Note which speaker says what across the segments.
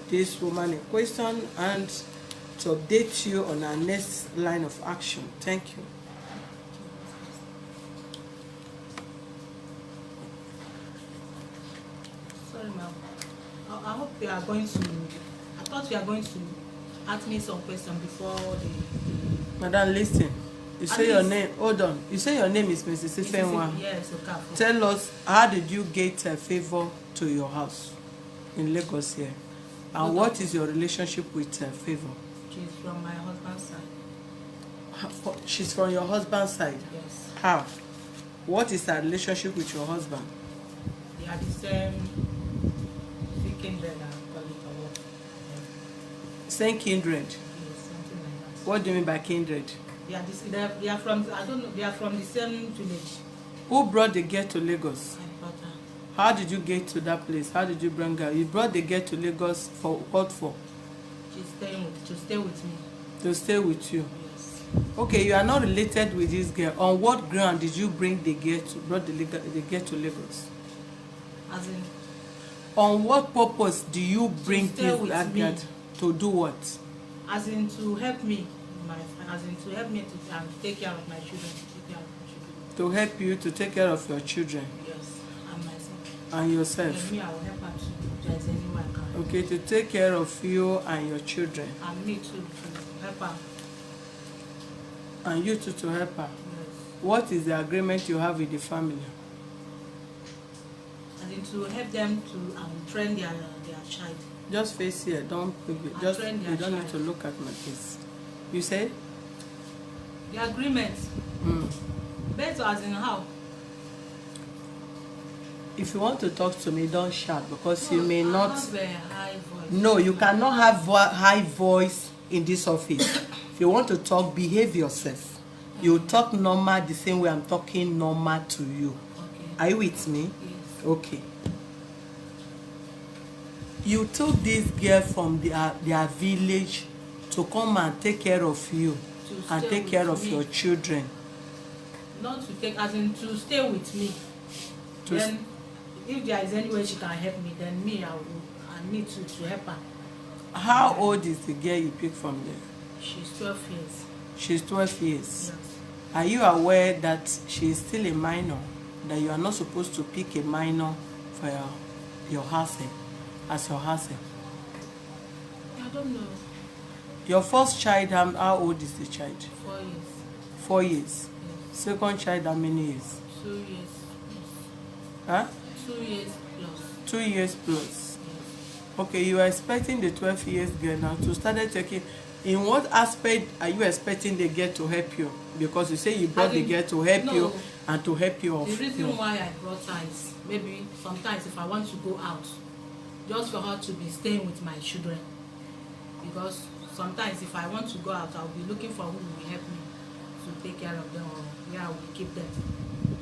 Speaker 1: this woman in question and to update you on our next line of action. Thank you.
Speaker 2: Sorry, ma'am. I hope you are going to. I thought you are going to ask me some question before the
Speaker 1: Madam, listen. You say your name. Hold on. You say your name is Mrs. Ifenwa.
Speaker 2: Yes, okay.
Speaker 1: Tell us, how did you get a favor to your house in Lagos here? And what is your relationship with Favor?
Speaker 2: She's from my husband's side.
Speaker 1: She's from your husband's side?
Speaker 2: Yes.
Speaker 1: How? What is her relationship with your husband?
Speaker 2: They are the same kindred and call it or what?
Speaker 1: Same kindred?
Speaker 2: Yes, something like that.
Speaker 1: What do you mean by kindred?
Speaker 2: They are from, I don't know, they are from the same village.
Speaker 1: Who brought the girl to Lagos?
Speaker 2: My brother.
Speaker 1: How did you get to that place? How did you bring her? You brought the girl to Lagos for what for?
Speaker 2: To stay with me.
Speaker 1: To stay with you?
Speaker 2: Yes.
Speaker 1: Okay, you are not related with this girl. On what ground did you bring the girl to Lagos?
Speaker 2: As in,
Speaker 1: on what purpose do you bring this girl to do what?
Speaker 2: As in to help me, to take care of my children.
Speaker 1: To help you to take care of your children?
Speaker 2: Yes, and myself.
Speaker 1: And yourself?
Speaker 2: And me, I will help her too. There is any way I can.
Speaker 1: Okay, to take care of you and your children.
Speaker 2: And me too, to help her.
Speaker 1: And you too to help her?
Speaker 2: Yes.
Speaker 1: What is the agreement you have with the family?
Speaker 2: As in to help them to train their child.
Speaker 1: Just face here, don't just you don't need to look at my face. You say?
Speaker 2: The agreement. Better as in how?
Speaker 1: If you want to talk to me, don't shout because you may not.
Speaker 2: Have a high voice.
Speaker 1: No, you cannot have high voice in this office. If you want to talk, behave yourself. You talk normal the same way I'm talking normal to you.
Speaker 2: Okay.
Speaker 1: Are you with me?
Speaker 2: Yes.
Speaker 1: Okay. You took this girl from their village to come and take care of you and take care of your children.
Speaker 2: Not to take, as in to stay with me. Then, if there is any way she can help me, then me, I need to help her.
Speaker 1: How old is the girl you picked from there?
Speaker 2: She's 12 years.
Speaker 1: She's 12 years.
Speaker 2: Yes.
Speaker 1: Are you aware that she is still a minor? That you are not supposed to pick a minor for your house as your house?
Speaker 2: I don't know.
Speaker 1: Your first child, how old is the child?
Speaker 2: 4 years.
Speaker 1: 4 years.
Speaker 2: Yes.
Speaker 1: Second child, how many years?
Speaker 2: 2 years.
Speaker 1: Huh?
Speaker 2: 2 years plus.
Speaker 1: 2 years plus.
Speaker 2: Yes.
Speaker 1: Okay, you are expecting the 12 years girl now to start taking. In what aspect are you expecting the girl to help you? Because you say you brought the girl to help you and to help you off.
Speaker 2: The reason why I brought her is maybe sometimes if I want to go out, just for her to be staying with my children. Because sometimes if I want to go out, I'll be looking for who will help me to take care of them or where I will keep them.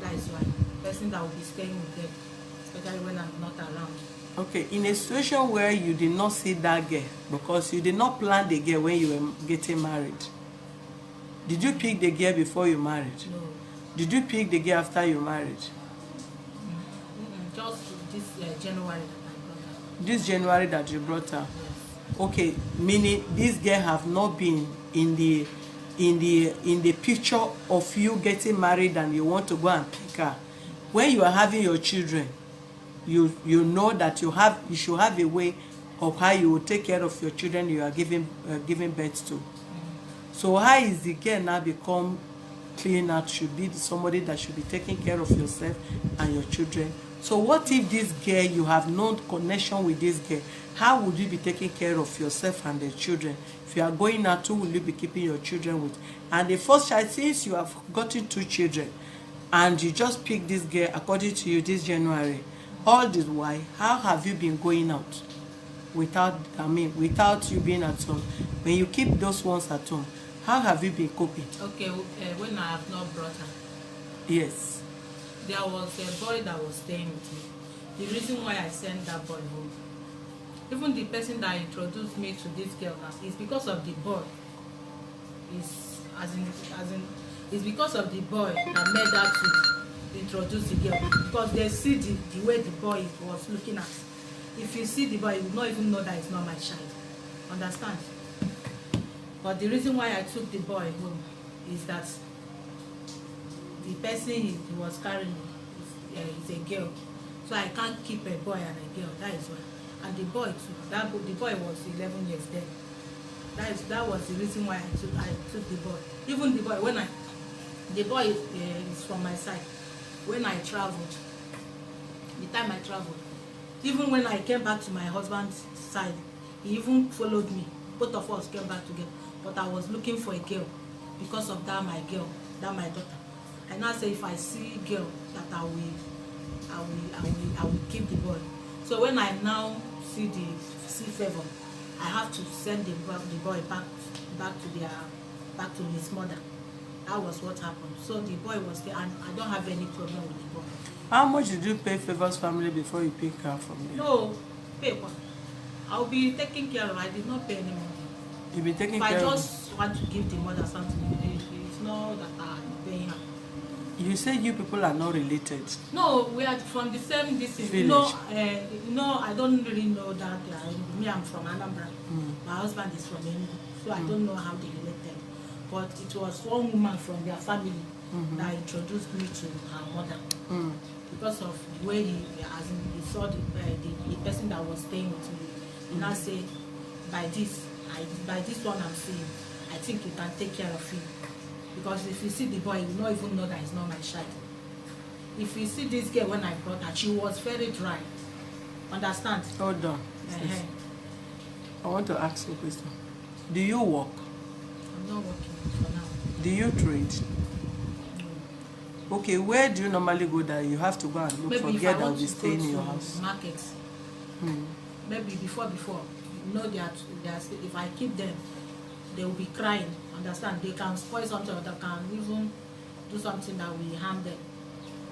Speaker 2: That is why. The person that will be staying with them, especially when I'm not around.
Speaker 1: Okay, in a situation where you did not see that girl because you did not plan the girl when you were getting married, did you pick the girl before you married?
Speaker 2: No.
Speaker 1: Did you pick the girl after you married?
Speaker 2: Just this January that I brought her.
Speaker 1: This January that you brought her?
Speaker 2: Yes.
Speaker 1: Okay, meaning this girl have not been in the picture of you getting married and you want to go and pick her. When you are having your children, you know that you should have a way of how you will take care of your children you are giving birth to. So how is the girl now become clean out? Should be somebody that should be taking care of yourself and your children. So what if this girl, you have no connection with this girl? How would you be taking care of yourself and the children? If you are going out, who will you be keeping your children with? And the first child, since you have gotten 2 children and you just picked this girl according to you this January, all this while, how have you been going out without you being at home? When you keep those ones at home, how have you been coping?
Speaker 2: Okay, when I have not brought her.
Speaker 1: Yes.
Speaker 2: There was a boy that was staying with me. The reason why I sent that boy home, even the person that introduced me to this girl now, is because of the boy. It's because of the boy that made her to introduce the girl, because they see the way the boy was looking at. if you see the boy, you will not even know that it's not my child. Understand? But the reason why I took the boy home is that the person he was carrying is a girl, so I can't keep a boy and a girl. That is why. And the boy too. The boy was 11 years then. That was the reason why I took the boy. Even the boy, the boy is from my side. When I traveled, the time I traveled, even when I came back to my husband's side, he even followed me. Both of us came back together. But I was looking for a girl because of that my daughter. I now say if I see a girl that I will keep the boy. So when I now see favor, I have to send the boy back to his mother. That was what happened. So the boy was there, and I don't have any problem with the boy.
Speaker 1: How much did you pay Favor's family before you pick her from there?
Speaker 2: No, pay what? I'll be taking care of her. I did not pay any money.
Speaker 1: You'll be taking care of
Speaker 2: her? If I just want to give the mother something, it's not that I'm paying her.
Speaker 1: You said you people are not related.
Speaker 2: No, we are from the same distance.
Speaker 1: Village.
Speaker 2: I don't really know that. Me, I'm from Anambra. My husband is from Enugu, so I don't know how they related. But it was one woman from their family that introduced me to her mother. Because of the way he saw the person that was staying with me. He now said, by this one I'm seeing, I think you can take care of him. Because if you see the boy, you will not even know that it's not my child. If you see this girl when I brought her, she was very dry. Understand?
Speaker 1: Hold on. I want to ask you a question. Do you work?
Speaker 2: I'm not working for now.
Speaker 1: Do you trade?
Speaker 2: No.
Speaker 1: Okay, where do you normally go that you have to go and look
Speaker 2: maybe
Speaker 1: for girl that will be staying in your house?
Speaker 2: Market. Maybe before, you know if I keep them, they will be crying. Understand? They can spoil something, or they can even do something that will harm them.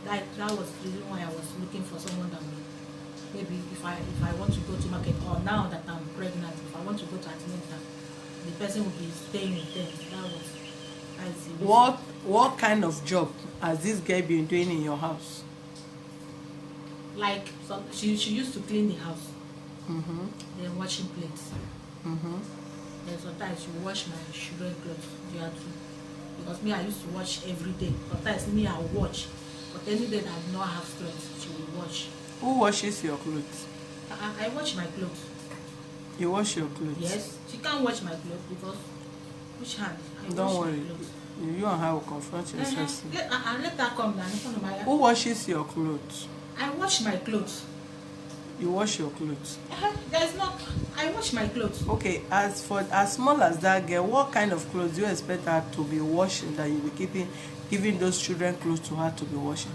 Speaker 2: That was the reason why I was looking for someone that will, maybe if I want to go to market, or now that I'm pregnant, if I want to go to antenatal, the person will be staying with them. That's the reason.
Speaker 1: What kind of job has this girl been doing in your house?
Speaker 2: Like she used to clean the house. Then washing plates. Then sometimes she wash my children clothes there too. Because me, I used to wash every day. Sometimes me, I watch. But any day that I do not have clothes, she will wash.
Speaker 1: Who washes your clothes?
Speaker 2: I wash my clothes.
Speaker 1: You wash your clothes?
Speaker 2: Yes. She can't wash my clothes because which hand?
Speaker 1: Don't worry. You and her will confront yourself.
Speaker 2: Let her come down in front of my
Speaker 1: Who washes your clothes?
Speaker 2: I wash my clothes.
Speaker 1: You wash your clothes?
Speaker 2: There's no. I wash my clothes.
Speaker 1: Okay, as small as that girl, what kind of clothes do you expect her to be washing that you'll be giving those children clothes to her to be washing?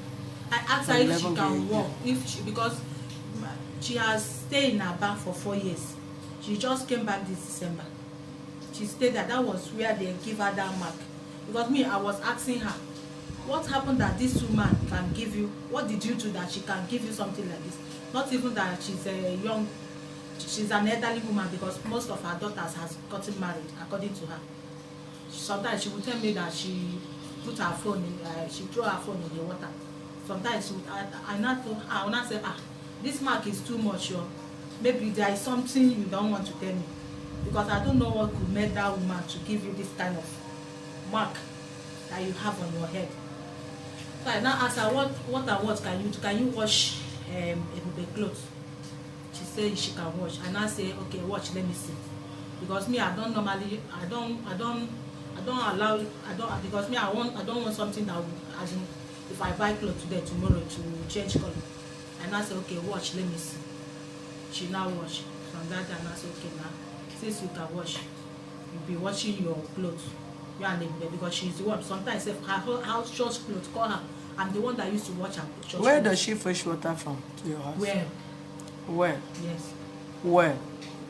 Speaker 2: I asked her if she can walk, because she has stayed in Aba for 4 years. She just came back this December. She stayed there. That was where they give her that mark. Because me, I was asking her, what happened that this woman can give you? What did you do that she can give you something like this? Not even that she's an elderly woman, because most of her daughters has gotten married, according to her. Sometimes she would tell me that she put her phone in, she threw her phone in the water. Sometimes she would, I not say, this mark is too much, maybe there is something you don't want to tell me, because I don't know what could make that woman to give you this kind of mark that you have on your head. So I now asked her, what can you do? Can you wash Ebube clothes? She said she can wash. And I say, okay, watch, let me see. Because me, I don't allow, because me, I don't want something that will, as in, if I buy clothes today, tomorrow to change color. And I say, okay, watch, let me see. She now wash. From that time, I say, okay, now, since you can wash, you'll be washing your clothes. You and Ebube, because she's the one. Sometimes if her house church clothes, call her. I'm the one that used to watch her church.
Speaker 1: Where does she fetch water from to your house? Where?
Speaker 2: Yes.
Speaker 1: Where?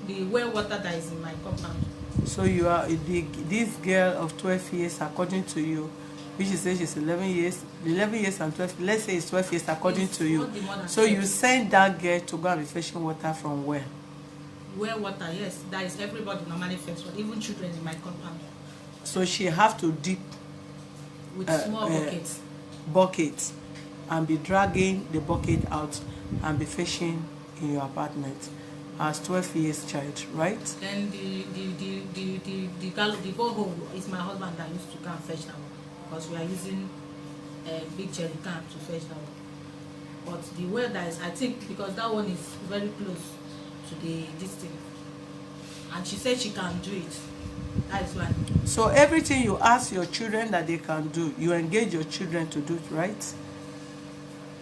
Speaker 2: The well water that is in my compound.
Speaker 1: So you are this girl of 12 years, according to you, which is she's 11 years and 12. Let's say it's 12 years, according to you. So you send that girl to go and be fetching water from where?
Speaker 2: Well water, yes. That is everybody normally fetch water, even children in my compound.
Speaker 1: So she have to dip
Speaker 2: with small
Speaker 1: buckets and be dragging the bucket out and be fetching in your apartment as 12 years child, right?
Speaker 2: Then the borehole is my husband that used to go and fetch that one, because we are using a big jerry can to fetch that one. But the well that is, I think, because that one is very close to this thing, and she said she can do it. That is why.
Speaker 1: So everything you ask your children that they can do, you engage your children to do it, right?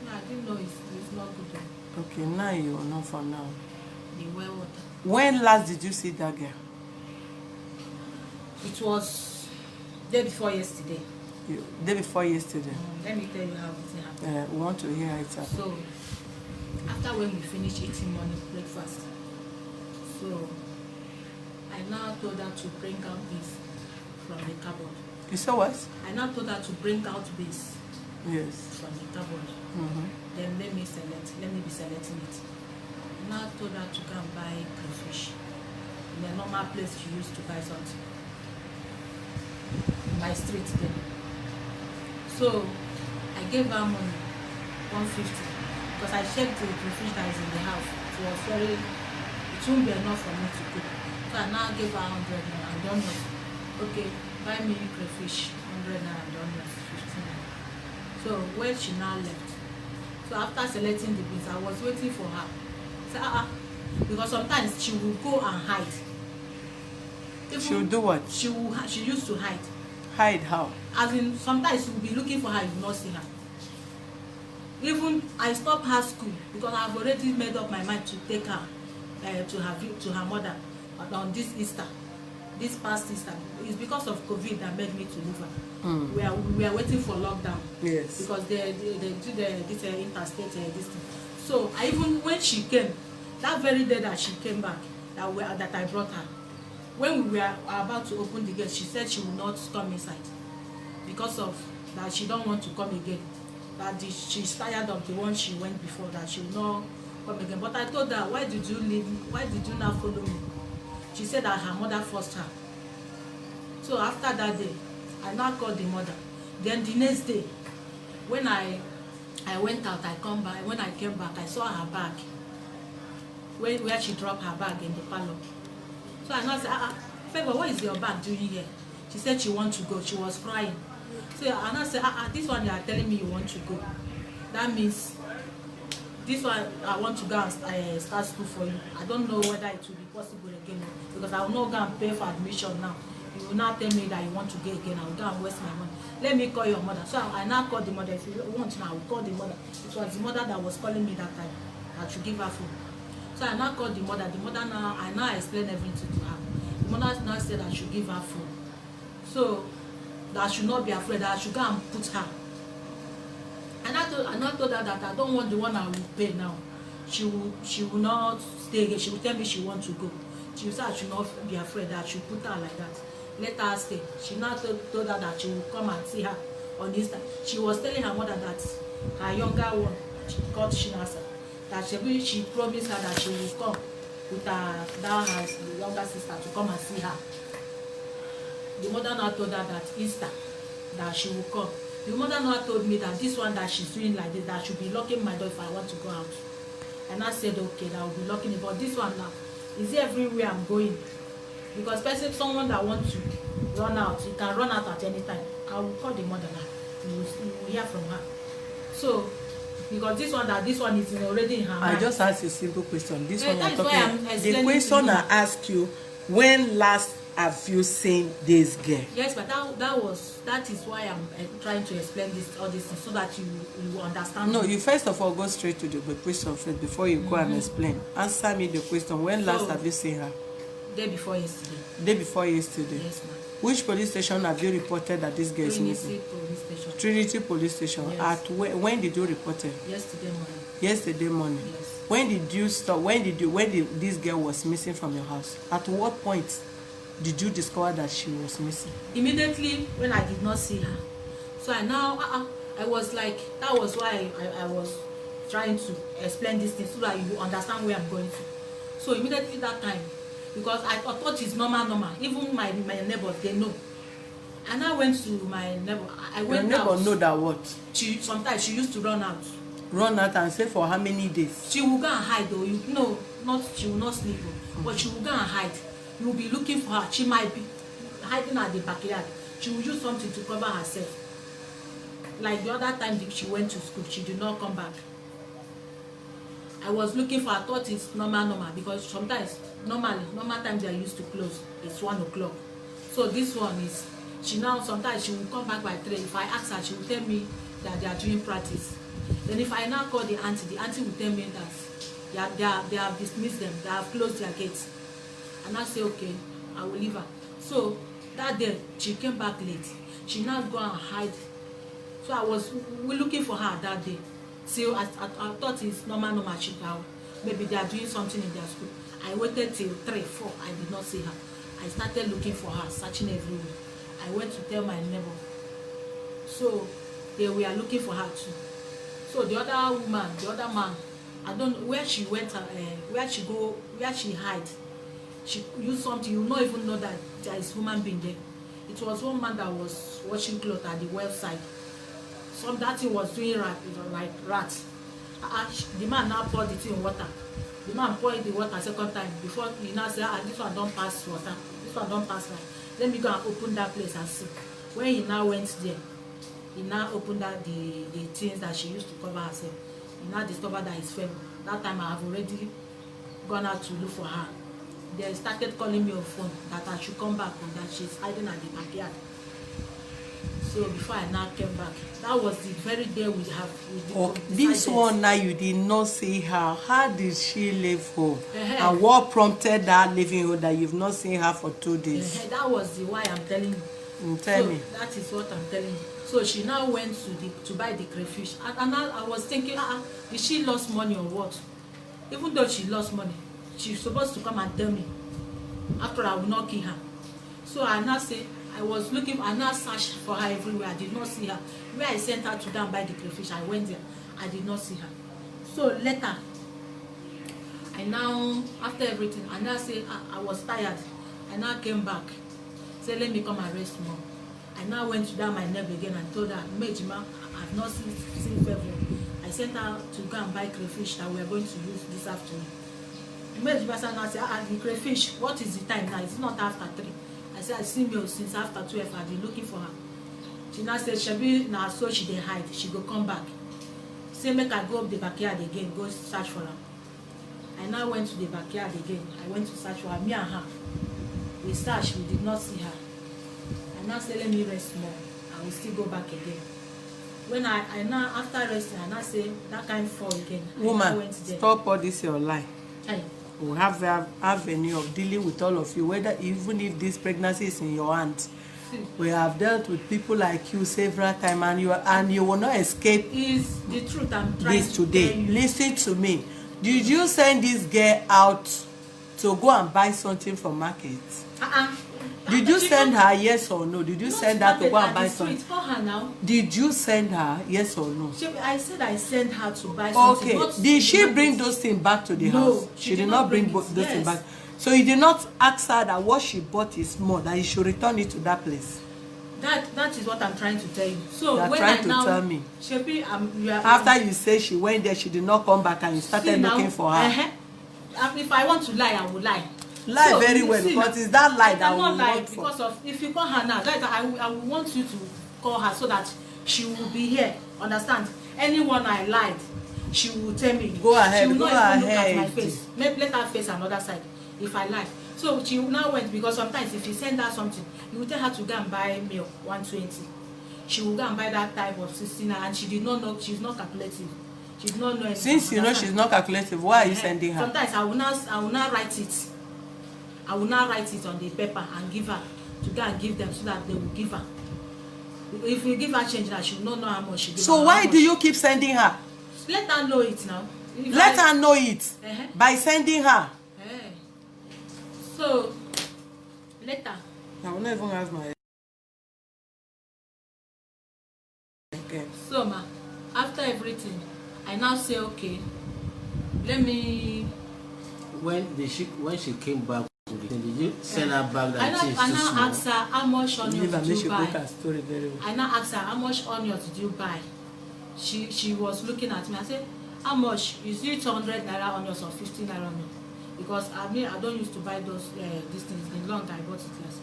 Speaker 2: No, I didn't know it's not good.
Speaker 1: Okay, now you know for now.
Speaker 2: The well water.
Speaker 1: When last did you see that girl?
Speaker 2: It was day before yesterday.
Speaker 1: Day before yesterday.
Speaker 2: Let me tell you how it happened.
Speaker 1: We want to hear it.
Speaker 2: So, after when we finished eating morning breakfast, so I now told her to bring out this from the cupboard.
Speaker 1: You saw what?
Speaker 2: I now told her to bring out this
Speaker 1: Yes.
Speaker 2: from the cupboard. Then let me be selecting it. I now told her to go and buy crayfish in a normal place she used to buy something. My street then. So I gave her money, 150, because I checked the crayfish that is in the house. It won't be enough for me to cook. So I now gave her 100 naira and donuts. Okay, buy me crayfish, 100 naira and donuts, 15 naira. So when she now left, so after selecting the beans, I was waiting for her. So because sometimes she will go and hide.
Speaker 1: She will do what?
Speaker 2: She used to hide.
Speaker 1: Hide how?
Speaker 2: As in, sometimes you will be looking for her, you will not see her. Even I stopped her school because I have already made up my mind to take her to her mother on this Easter, this past Easter. It's because of COVID that made me to leave her. We are waiting for lockdown.
Speaker 1: Yes.
Speaker 2: Because they do this interstate this thing. So I even when she came, that very day that she came back, that I brought her. When we were about to open the gate, she said she will not come inside because of that she don't want to come again. That she's tired of the one she went before, that she will not come again. But I told her, why did you leave me? Why did you not follow me? She said that her mother forced her. So after that day, I now called the mother. Then the next day, when I went out, I come back. When I came back, I saw her bag. Where she dropped her bag in the parlor. So I now said, Favor, what is your bag doing here? She said she wants to go. She was crying. So I now said, this one you are telling me you want to go. That means this one I want to go and start school for you. I don't know whether it will be possible again because I will not go and pay for admission now. You will not tell me that you want to go again. I will go and waste my money. Let me call your mother. So I now called the mother. If you want now, I will call the mother. It was the mother that was calling me that time. I should give her phone. So I now called the mother. The mother now, I now explained everything to her. The mother now said I should give her phone. So that I should not be afraid, that I should go and put her. And I now told her that I don't want the one I will pay now. She will not stay again. She will tell me she wants to go. She will say I should not be afraid, that I should put her like that. Let her stay. She now told her that she will come and see her on Easter. She was telling her mother that her younger one, she called Shinasa, that she promised her that she will come with her younger sister to come and see her. The mother now told her that Easter, that she will come. The mother now told me that this one that she's doing like this, that I should be locking my door if I want to go out. And I said, okay, that I will be locking it. But this one now, is everywhere I'm going. Because someone that wants to run out, you can run out at any time. I will call the mother now. You will hear from her. So, because this one is already in her mind.
Speaker 1: I just asked you a simple question. This one
Speaker 2: that
Speaker 1: you're
Speaker 2: is why I'm
Speaker 1: talking.
Speaker 2: explaining
Speaker 1: The question
Speaker 2: to you.
Speaker 1: I asked you, when last have you seen this girl?
Speaker 2: Yes, but that is why I'm trying to explain all this so that you understand.
Speaker 1: No, you first of all go straight to the question first before you go and explain. Answer me the question. When last have you seen her?
Speaker 2: Day before yesterday.
Speaker 1: Day before yesterday.
Speaker 2: Yes, ma'am.
Speaker 1: Which police station have you reported that this girl is missing?
Speaker 2: Trinity Police Station.
Speaker 1: Trinity Police Station.
Speaker 2: Yes.
Speaker 1: At when did you report it?
Speaker 2: Yesterday morning.
Speaker 1: Yesterday morning.
Speaker 2: Yes.
Speaker 1: When did you stop? When did this girl was missing from your house? At what point did you discover that she was missing?
Speaker 2: Immediately when I did not see her. So I was like, that was why I was trying to explain this thing so that you understand where I'm going to. So immediately that time, because I thought it's normal. Even my neighbors, they know. And I went to my neighbor. I went
Speaker 1: Your neighbor
Speaker 2: out.
Speaker 1: know that what?
Speaker 2: Sometimes she used to run out.
Speaker 1: Run out and say for how many days?
Speaker 2: She will go and hide though. You no, not she will not sleep, but she will go and hide. You will be looking for her. She might be hiding at the backyard. She will use something to cover herself. Like the other time she went to school, she did not come back. I was looking for her. I thought it's normal because sometimes normal times they are used to close. It's 1 o'clock. So this one is she now sometimes she will come back by 3. If I ask her, she will tell me that they are doing practice. Then if I now call the auntie will tell me that they have dismissed them, they have closed their gates. And I say, okay, I will leave her. So that day she came back late. She now go and hide. So we looking for her that day. So I thought it's normal she maybe they are doing something in their school. I waited till 3, 4. I did not see her. I started looking for her, searching everywhere. I went to tell my neighbor. So they were looking for her too. So the other woman, the other man, I don't know where she went, where she hide. She used something, you not even know that there is human being there. It was one man that was washing clothes at the well side. That thing was doing like rat. The man now poured it in water. The man poured the water second time before he now said, this one don't pass water. This one don't pass water. Let me go and open that place and see. When he now went there, he now opened that the things that she used to cover herself. He now discovered that it's fell. That time I have already gone out to look for her. They started calling me on phone that I should come back and that she's hiding at the backyard. So before I now came back, that was the very day we have.
Speaker 1: This one now you did not see her. How did she leave home? And what prompted that leaving home that you've not seen her for 2 days?
Speaker 2: That was the why I'm telling you.
Speaker 1: Tell me.
Speaker 2: That is what I'm telling you. So she now went to buy the crayfish, and I was thinking, did she lost money or what? Even though she lost money, she's supposed to come and tell me. After I will not kill her. So I now say, I was looking, I now searched for her everywhere. I did not see her. Where I sent her to go and buy the crayfish, I went there. I did not see her. So later, I now, after everything, I now say, I was tired. I now came back. Say, let me come and rest more. I now went to my neighbor again and told her, Mejima, I have not seen Favour. I sent her to go and buy crayfish that we are going to use this afternoon. Mejima now said, the crayfish, what is the time now? It's not after 3. I said, I see me since after 12. I've been looking for her. She now said, Shebi, now so she dey hide. She go come back. Say, make I go up the backyard again, go search for her. I now went to the backyard again. I went to search for her. Me and her. We searched, we did not see her. I now said, let me rest more. I will still go back again. When I now, after resting, I now say, that kind fall again.
Speaker 1: Woman, stop all this your lie.
Speaker 2: Aye.
Speaker 1: We have the avenue of dealing with all of you, whether even if this pregnancy is in your hands. We have dealt with people like you several times, and you will not escape.
Speaker 2: Is the truth I'm trying
Speaker 1: this today.
Speaker 2: To tell you.
Speaker 1: Listen to me. Did you send this girl out to go and buy something from market? Did you send her, yes or no? Did you send her to go and buy something?
Speaker 2: For her now.
Speaker 1: Did you send her, yes or no?
Speaker 2: I said I sent her to buy something.
Speaker 1: Okay. Did she bring those things back to the house?
Speaker 2: No,
Speaker 1: she did not bring those things back. So you did not ask her that what she bought is more, that you should return it to that place.
Speaker 2: That is what I'm trying to tell you. So
Speaker 1: you're
Speaker 2: when
Speaker 1: trying
Speaker 2: I
Speaker 1: to
Speaker 2: now
Speaker 1: tell me.
Speaker 2: Shebi,
Speaker 1: after you say she went there, she did not come back, and you started looking for her.
Speaker 2: If I want to lie, I will lie.
Speaker 1: Lie so, very well, because it's that lie that will
Speaker 2: lie because of if you call her now, that I will want you to call her so that she will be here. Understand? Anyone I lied, she will tell me.
Speaker 1: Go ahead.
Speaker 2: She will
Speaker 1: go
Speaker 2: not even
Speaker 1: ahead.
Speaker 2: look at my face. Maybe let her face another side if I lie. So she now went because sometimes if you send her something, you will tell her to go and buy milk 120. She will go and buy that type of 16, and she did not know. She's not calculative. She did not know anything.
Speaker 1: Since you know she's not calculative, why are you sending her?
Speaker 2: Sometimes I will not write it. I will now write it on the paper and give her to go and give them so that they will give her. If we give her change, that she will not know how much she gives.
Speaker 1: So why do you keep sending her?
Speaker 2: Let her know it now.
Speaker 1: Let her know it by sending her.
Speaker 2: So later.
Speaker 1: I will not even have my. Okay.
Speaker 2: So ma, after everything, I now say okay. Let me.
Speaker 3: When she came back, did you send her back that she's too
Speaker 2: I now
Speaker 3: small?
Speaker 2: ask her how much onion did you buy.
Speaker 1: Story very well.
Speaker 2: I now ask her how much onion did you buy. she was looking at me. I said, how much is it? 100 naira onions or 50 naira onions? Because I mean, I don't used to buy those these things. It's been long I bought it last.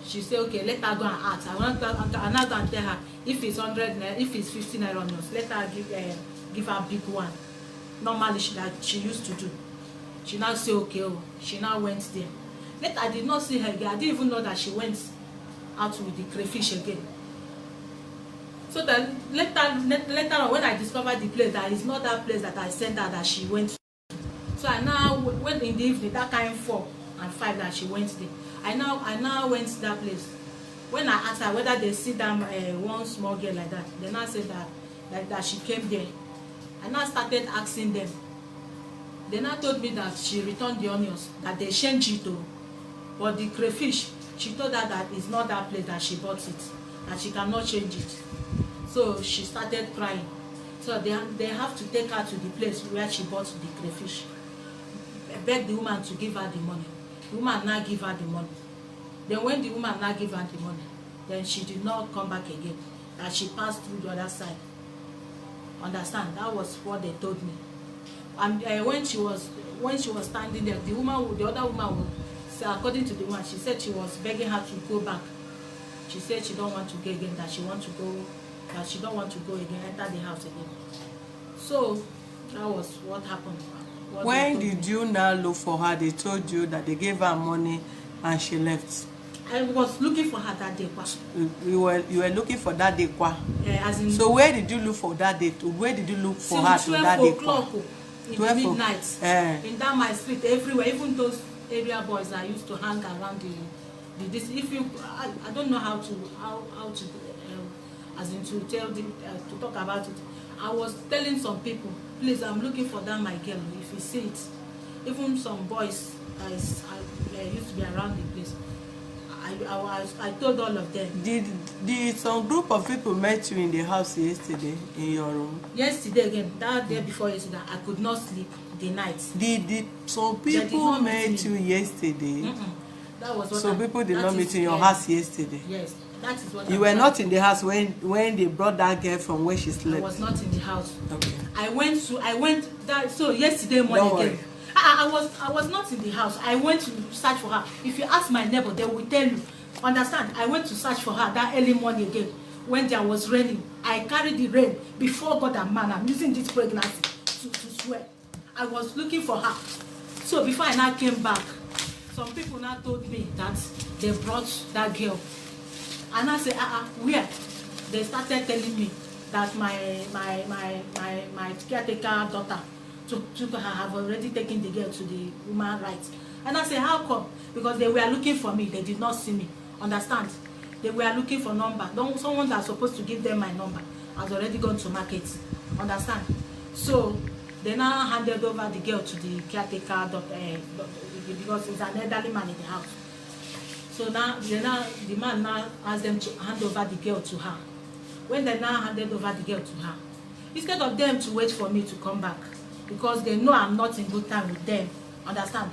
Speaker 2: She said, okay, let her go and ask. I'm not going to tell her if it's 100 naira, if it's 50 naira onions, let her give her big one. Normally, that she used to do. She now say, okay, oh, she now went there. Later, I did not see her again. I didn't even know that she went out with the crayfish again. So that later on, when I discovered the place, that is not that place that I sent her that she went to. So I now went in the evening, that kind 4 and 5 that she went there. I now went to that place. When I asked her whether they see them one small girl like that, they now said that she came there. I now started asking them. They now told me that she returned the onions, that they changed it to, but the crayfish, she told her that it's not that place that she bought it, that she cannot change it. So she started crying. So they have to take her to the place where she bought the crayfish. Beg the woman to give her the money. The woman now give her the money. Then when the woman now give her the money, then she did not come back again. That she passed through the other side. Understand? That was what they told me. And when she was standing there, the other woman, according to the woman, she said she was begging her to go back. She said she don't want to go again. That she want to go. That she don't want to go again, enter the house again. So that was what happened.
Speaker 1: When did you now look for her? They told you that they gave her money and she left.
Speaker 2: I was looking for her that day.
Speaker 1: You were looking for that day.
Speaker 2: As in,
Speaker 1: so where did you look for that day? Where did you look for her to that day?
Speaker 2: 12 o'clock in the midnight. In that my street, everywhere, even those area boys that used to hang around this. If you, I don't know how to as in to tell them to talk about it. I was telling some people, please, I'm looking for that my girl. If you see it, even some boys used to be around the place. I told all of them. Did some group of people met you in the house yesterday in your room? Yesterday again, that day before yesterday, I could not sleep the night. Did some people met you yesterday? That was what so people did not meet in your house yesterday? Yes. That is what you were not in the house when they brought that girl from where she slept. I was not in the house. Okay. I went that so yesterday morning again. I was not in the house. I went to search for her. If you ask my neighbor, they will tell you. Understand? I went to search for her that early morning again when there was raining. I carried the rain before God and man. I'm using this pregnancy to swear. I was looking for her. So before I now came back, some people now told me that they brought that girl. And I said, where? They started telling me that my caretaker daughter took her, have already taken the girl to the human rights. And I said, how come? Because they were looking for me. They did not see me. Understand? They were looking for number. Someone that's supposed to give them my number has already gone to market. Understand? So they now handed over the girl to the caretaker daughter because it's an elderly man in the house. So now the man now asked them to hand over the girl to her. When they now handed over the girl to her, instead of them to wait for me to come back, because they know I'm not in good time with them, understand?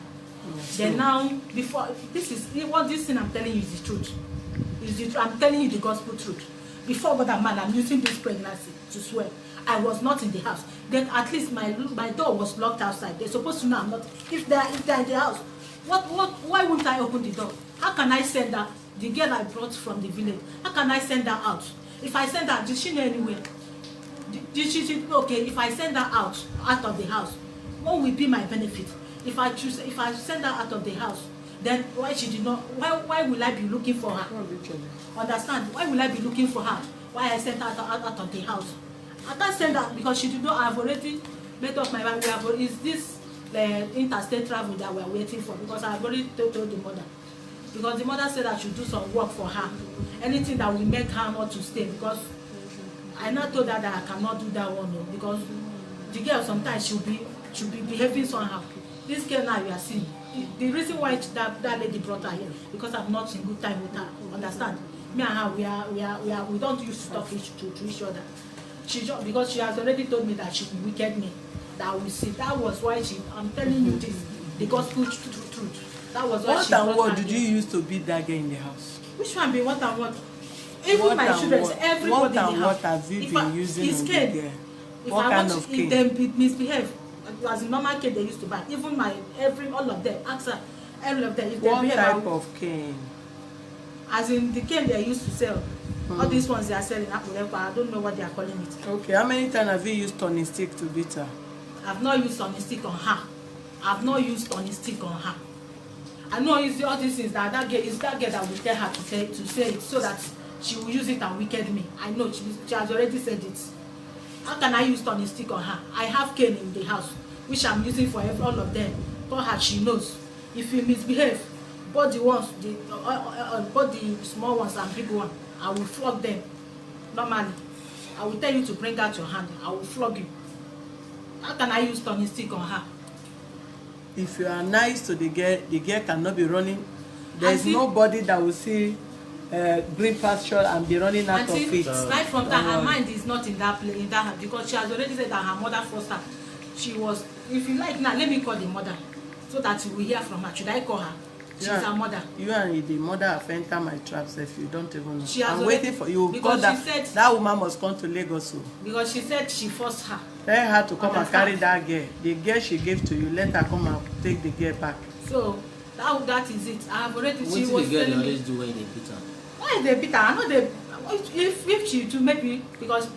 Speaker 2: Yes. Then now, before this thing I'm telling you is the truth. I'm telling you the gospel truth. Before God and man, I'm using this pregnancy to swear. I was not in the house. Then at least my door was locked outside. They're supposed to know I'm not. If they're in the house, why wouldn't I open the door? How can I send her, the girl I brought from the village? How can I send her out? If I send her, did she know anywhere? Did she okay? If I send her out of the house, what will be my benefit? If I send her out of the house, then why she did not? Why will I be looking for her? Understand? Why will I be looking for her? Why I sent her out of the house? I can't send her because she did not. I've already made up my mind. Is this the interstate travel that we're waiting for? Because I've already told the mother. Because the mother said I should do some work for her. Anything that will make her not to stay. Because I now told her that I cannot do that one. Because the girl sometimes should be behaving somehow. This girl now you are seeing. The reason why that lady brought her here, because I'm not in good time with her. Understand? Me and her, we don't used to talk to each other. Because she has already told me that she will wicked me. That we see. That was why I'm telling you this, the gospel truth. That was why
Speaker 1: what and what did you use to beat that girl in the house?
Speaker 2: Which one be what and what? even my children, everybody
Speaker 1: what
Speaker 2: in the
Speaker 1: and
Speaker 2: house.
Speaker 1: what have you been using
Speaker 2: his
Speaker 1: on the
Speaker 2: cane,
Speaker 1: girl?
Speaker 2: if
Speaker 1: What
Speaker 2: I
Speaker 1: kind
Speaker 2: want
Speaker 1: of
Speaker 2: to,
Speaker 1: cane?
Speaker 2: if they misbehave, as a normal cane they used to buy, even my all of them, ask her, all of them, if they
Speaker 1: What
Speaker 2: behave,
Speaker 1: type of cane?
Speaker 2: as in the cane they used to sell. All these ones they are selling, I don't know what they are calling it.
Speaker 1: Okay, how many times have you used turning stick to beat her?
Speaker 2: I've not used turning stick on her. I've not used turning stick on her. I know it's all these things that girl is that girl that will tell her to say it so that she will use it and wicked me. I know she has already said it. How can I use turning stick on her? I have cane in the house which I'm using for all of them. Tell her she knows. If you misbehave, both the ones, both the small ones and big ones, I will flog them. Normally, I will tell you to bring out your hand. I will flog you. How can I use turning stick on her?
Speaker 1: If you are nice to the girl cannot be running. There's
Speaker 2: Auntie,
Speaker 1: nobody that will see green pasture and be running out of it.
Speaker 2: Right from that, her mind is not in that place, because she has already said that her mother forced her. She was, if you like now, let me call the mother so that you will hear from her. Should I call her? She's her mother.
Speaker 1: You and the mother have entered my traps if you don't even know.
Speaker 2: She has
Speaker 1: I'm
Speaker 2: already,
Speaker 1: waiting for you.
Speaker 2: because
Speaker 1: Call
Speaker 2: she said
Speaker 1: that woman must come to Lagos. So.
Speaker 2: because she said she forced her.
Speaker 1: Tell her to come and carry
Speaker 2: Understand?
Speaker 1: that girl. The girl she gave to you, let her come and take the girl back.
Speaker 2: So that is it. I have already.
Speaker 3: What
Speaker 2: She
Speaker 3: did
Speaker 2: was
Speaker 3: the girl
Speaker 2: telling me.
Speaker 3: always do when they beat her?
Speaker 2: Why is they beat her? I know they. If she to maybe because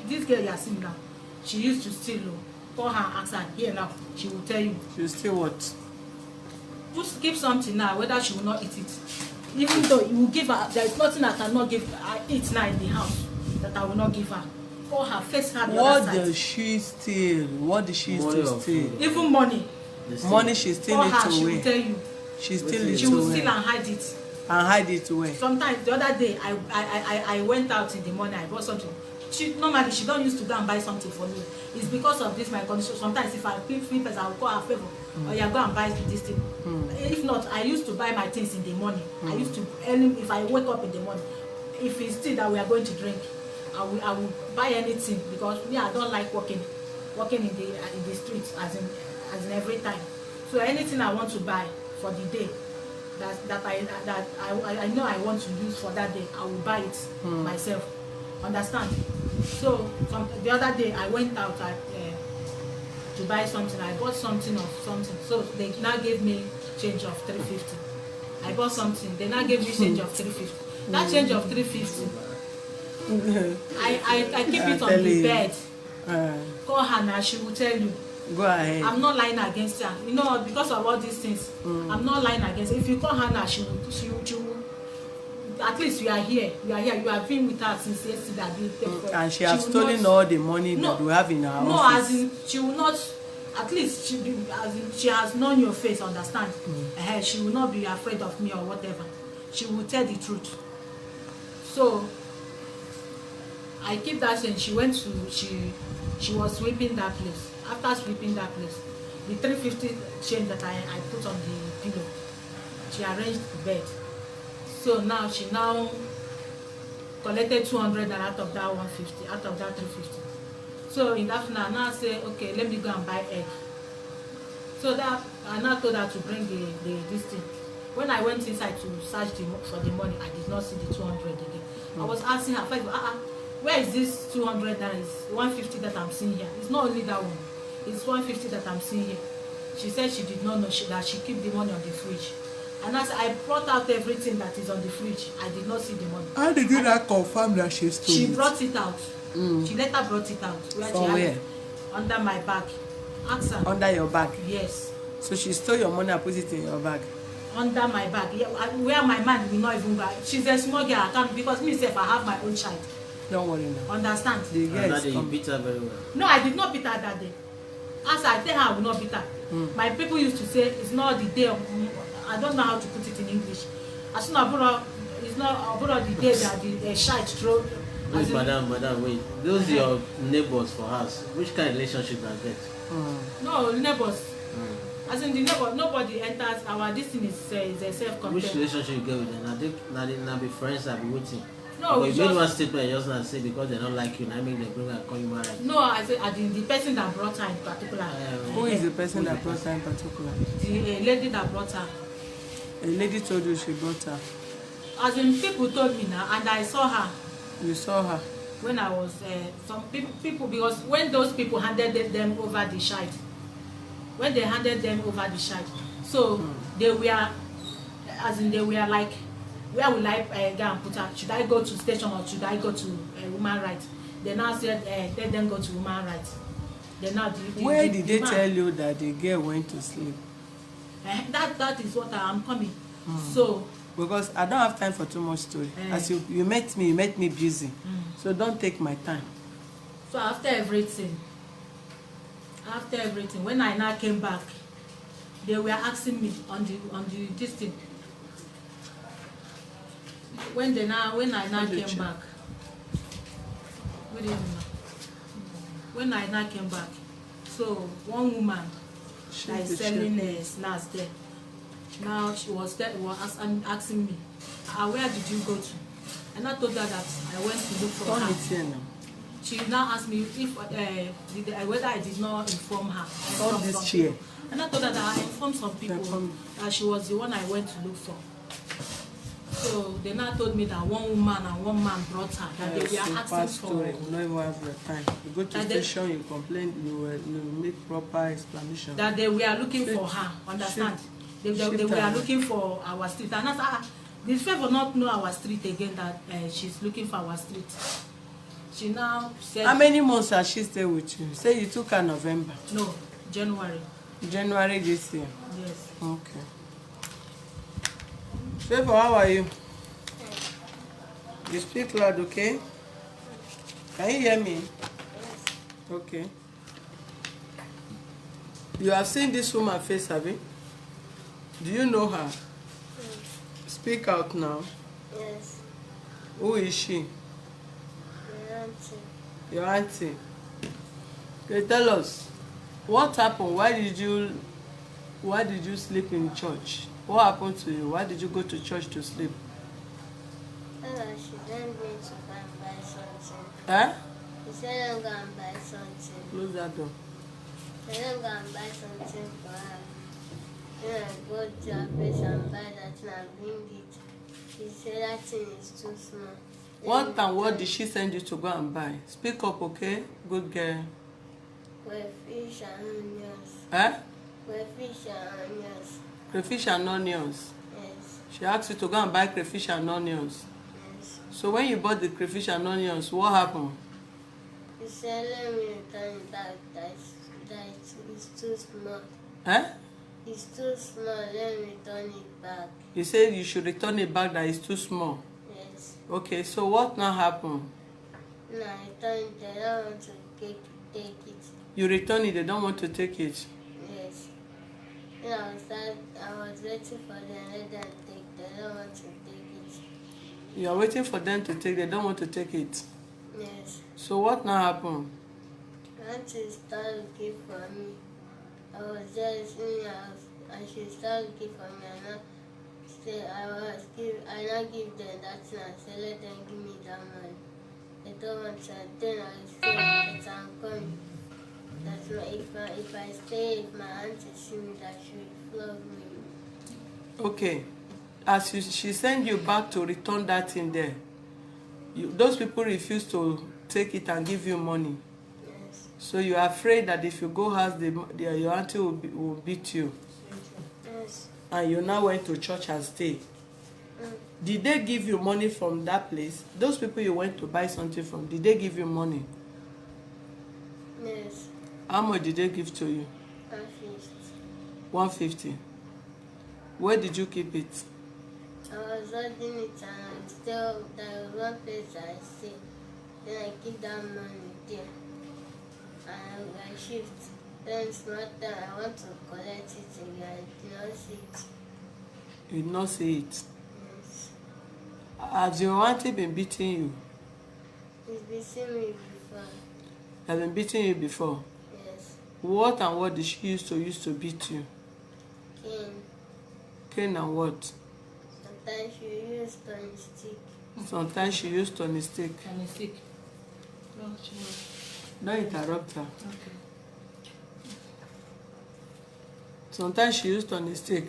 Speaker 2: this girl you are seeing now, she used to steal. Call her, ask her here now. She will tell you.
Speaker 1: She'll still what?
Speaker 2: Just give something now, whether she will not eat it. Even though you will give her, there is nothing I cannot give her eat now in the house that I will not give her. Call her, face her the
Speaker 1: What
Speaker 2: other side.
Speaker 1: does she steal? What did she used
Speaker 3: Money
Speaker 1: to
Speaker 3: or
Speaker 1: steal?
Speaker 3: food?
Speaker 2: Even money.
Speaker 3: They steal.
Speaker 1: Money she steal
Speaker 2: Call
Speaker 1: it
Speaker 2: her, she will
Speaker 1: away.
Speaker 2: tell you.
Speaker 1: She steal it
Speaker 2: She will
Speaker 1: away
Speaker 2: steal and hide it.
Speaker 1: and hide it away.
Speaker 2: Sometimes the other day I went out in the morning, I bought something. Normally she don't used to go and buy something for me. It's because of this my condition. Sometimes if I feel free person, I will call her favor. Or you go and buy this thing. If not, I used to buy my things in the morning. I used to if I wake up in the morning, if it's still that we are going to drink, I will buy anything because me I don't like walking in the streets as in every time. So anything I want to buy for the day that I know I want to use for that day, I will buy it myself. Understand? So the other day I went out to buy something. I bought something of something. So they now gave me change of 350. I bought something. They now gave me change of 350. That change of 350. I keep it on the bed. Call her now. She will tell you.
Speaker 1: Go ahead.
Speaker 2: I'm not lying against her. You know, because of all these things, I'm not lying against her. If you call her now, she will. At least you are here. You have been with her since yesterday.
Speaker 1: And she has stolen all the money that we have in her
Speaker 2: no,
Speaker 1: office.
Speaker 2: as in she will not. At least she has known your face. Understand? She will not be afraid of me or whatever. She will tell the truth. So I keep that saying. She was sweeping that place. After sweeping that place, the 350 change that I put on the pillow, she arranged the bed. So now she collected 200 out of that 150, out of that 350. So in that now I say, okay, let me go and buy egg. So that I now told her to bring this thing. When I went inside to search for the money, I did not see the 200 again. I was asking her, where is this 200 that is 150 that I'm seeing here? It's not only that one. It's 150 that I'm seeing here. She said she did not know that she keep the money on the fridge. And as I brought out everything that is on the fridge, I did not see the money.
Speaker 1: How did you not confirm that she stole
Speaker 2: She
Speaker 1: it?
Speaker 2: brought it out. She later brought it out.
Speaker 1: From where?
Speaker 2: Under my bag. Ask her.
Speaker 1: Under your bag.
Speaker 2: Yes.
Speaker 1: So she stole your money and put it in your bag.
Speaker 2: Under my bag. Yeah, where my man will not even go. She's a small girl. I can't, because myself, I have my own child.
Speaker 1: Don't worry now.
Speaker 2: Understand?
Speaker 1: The girl
Speaker 3: And that
Speaker 1: is
Speaker 3: day you
Speaker 1: coming.
Speaker 3: beat her very well.
Speaker 2: No, I did not beat her that day. As I tell her I will not beat her. My people used to say it's not the day of, I don't know how to put it in English. As soon as it's not about the day that the shite throw.
Speaker 3: Wait, madam, wait. Those your neighbors for us. Which kind of relationship are that?
Speaker 2: No, neighbors. As in the neighbor, nobody enters. Our this thing is a self-contained.
Speaker 3: Which relationship you get with them? Now they be friends that be waiting.
Speaker 2: No,
Speaker 3: but
Speaker 2: we
Speaker 3: you made
Speaker 2: just,
Speaker 3: one statement just now say because they don't like you, now make them bring and call you married.
Speaker 2: no, I said the person that brought her in particular.
Speaker 1: Who is the person that brought her in particular?
Speaker 2: The lady that brought her.
Speaker 1: A lady told you she brought her.
Speaker 2: as in people told me now, and I saw her
Speaker 1: You saw her.
Speaker 2: when I was some people, because when those people handed them over the child, when they handed them over the child, so they were, as in they were like, where will I go and put her? Should I go to station or should I go to woman rights? They now said let them go to woman rights. They now
Speaker 1: Where did they tell you that the girl went to sleep?
Speaker 2: That is what I am coming. So
Speaker 1: Because I don't have time for too much story. As you met me busy. So don't take my time.
Speaker 2: so after everything, when I now came back, they were asking me on the this thing. When I now came back, good evening. When I now came back, so one woman that is selling snacks there, now she was there, asking me, where did you go to? And I told her that I went to look for her.
Speaker 1: It's here now.
Speaker 2: She now asked me if whether I did not inform her.
Speaker 1: All this chair.
Speaker 2: And I told her that I informed some people that she was the one I went to look for. So they now told me that one woman and one man brought her, that they were asking for.
Speaker 1: Story. You don't even have your time. You go to station, you complain, you make proper explanation.
Speaker 2: That they were looking for her, understand? They were looking for our street. And I said, this favor not know our street again, that she's looking for our street. She now said...
Speaker 1: How many months has she stayed with you? Say you took her November.
Speaker 2: No, January.
Speaker 1: January this year.
Speaker 2: Yes.
Speaker 1: Okay. Favor, how are you? You speak loud, okay? Can you hear me? Okay. You have seen this woman face, have you? Do you know her? Speak out now.
Speaker 4: Yes.
Speaker 1: Who is she?
Speaker 4: My auntie.
Speaker 1: Your auntie. Okay, tell us. What happened? Why did you sleep in church? What happened to you? Why did you go to church to sleep?
Speaker 4: She then went to go and buy something.
Speaker 1: Huh?
Speaker 4: He said I'm going to buy something.
Speaker 1: Close that door.
Speaker 4: He said I'm going to buy something for her. Then I go to her place and buy that thing and bring it. He said that thing is too small.
Speaker 1: What and what did she send you to go and buy? Speak up, okay? Good girl.
Speaker 4: Crayfish and onions.
Speaker 1: Huh?
Speaker 4: Crayfish and onions.
Speaker 1: Crayfish and onions.
Speaker 4: Yes.
Speaker 1: She asked you to go and buy crayfish and onions.
Speaker 4: Yes.
Speaker 1: So when you bought the crayfish and onions, what happened?
Speaker 4: He said let me return it back. That it's too small.
Speaker 1: Huh?
Speaker 4: It's too small. Let me return it back.
Speaker 1: You said you should return it back, that is too small.
Speaker 4: Yes.
Speaker 1: Okay, so what now happened?
Speaker 4: No, I return it. They don't want to take it.
Speaker 1: You return it, they don't want to take it.
Speaker 4: Yes. Then I was waiting for them, let them take. They don't want to take it.
Speaker 1: You are waiting for them to take, they don't want to take it.
Speaker 4: Yes.
Speaker 1: So what now happened?
Speaker 4: My auntie started looking for me. I was just in the house and she started looking for me and I now give them that thing and say let them give me that money. They don't want to. Then I said that I'm coming. That's why if I stay, if my auntie see me, that she will flog me.
Speaker 1: Okay. As she sent you back to return that thing there, those people refuse to take it and give you money.
Speaker 4: Yes.
Speaker 1: So you are afraid that if you go house, your auntie will beat you.
Speaker 4: Yes.
Speaker 1: And you now went to church and stayed. Did they give you money from that place? Those people you went to buy something from, did they give you money?
Speaker 4: Yes.
Speaker 1: How much did they give to you? 150. Where did you keep it?
Speaker 4: I was holding it and still there was one place I stayed. Then I keep that money there. And I shift. Then it's not that I want to collect it again. I did not see it.
Speaker 1: You did not see it.
Speaker 4: Yes.
Speaker 1: Has your auntie been beating you?
Speaker 4: It's been seeing me before.
Speaker 1: Has been beating you before?
Speaker 4: Yes.
Speaker 1: What and what did she used to beat you?
Speaker 4: Cane.
Speaker 1: Cane and what?
Speaker 4: Sometimes she used turning stick.
Speaker 1: Sometimes she used turning stick.
Speaker 2: Can you stick? No, she will.
Speaker 1: Don't interrupt her.
Speaker 2: Okay.
Speaker 1: Sometimes she used turning stick.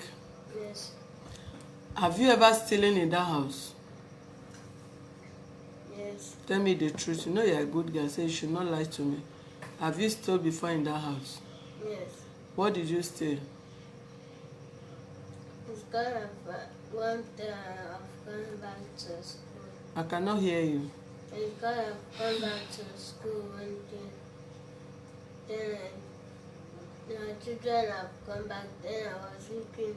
Speaker 4: Yes.
Speaker 1: Have you ever stolen in that house?
Speaker 4: Yes.
Speaker 1: Tell me the truth. You know you're a good girl. Say you should not lie to me. Have you stole before in that house?
Speaker 4: Yes.
Speaker 1: What did you steal?
Speaker 4: It's kind of one day I've gone back to school.
Speaker 1: I cannot hear you.
Speaker 4: It's kind of gone back to school one day. Then the children have come back. Then I was looking.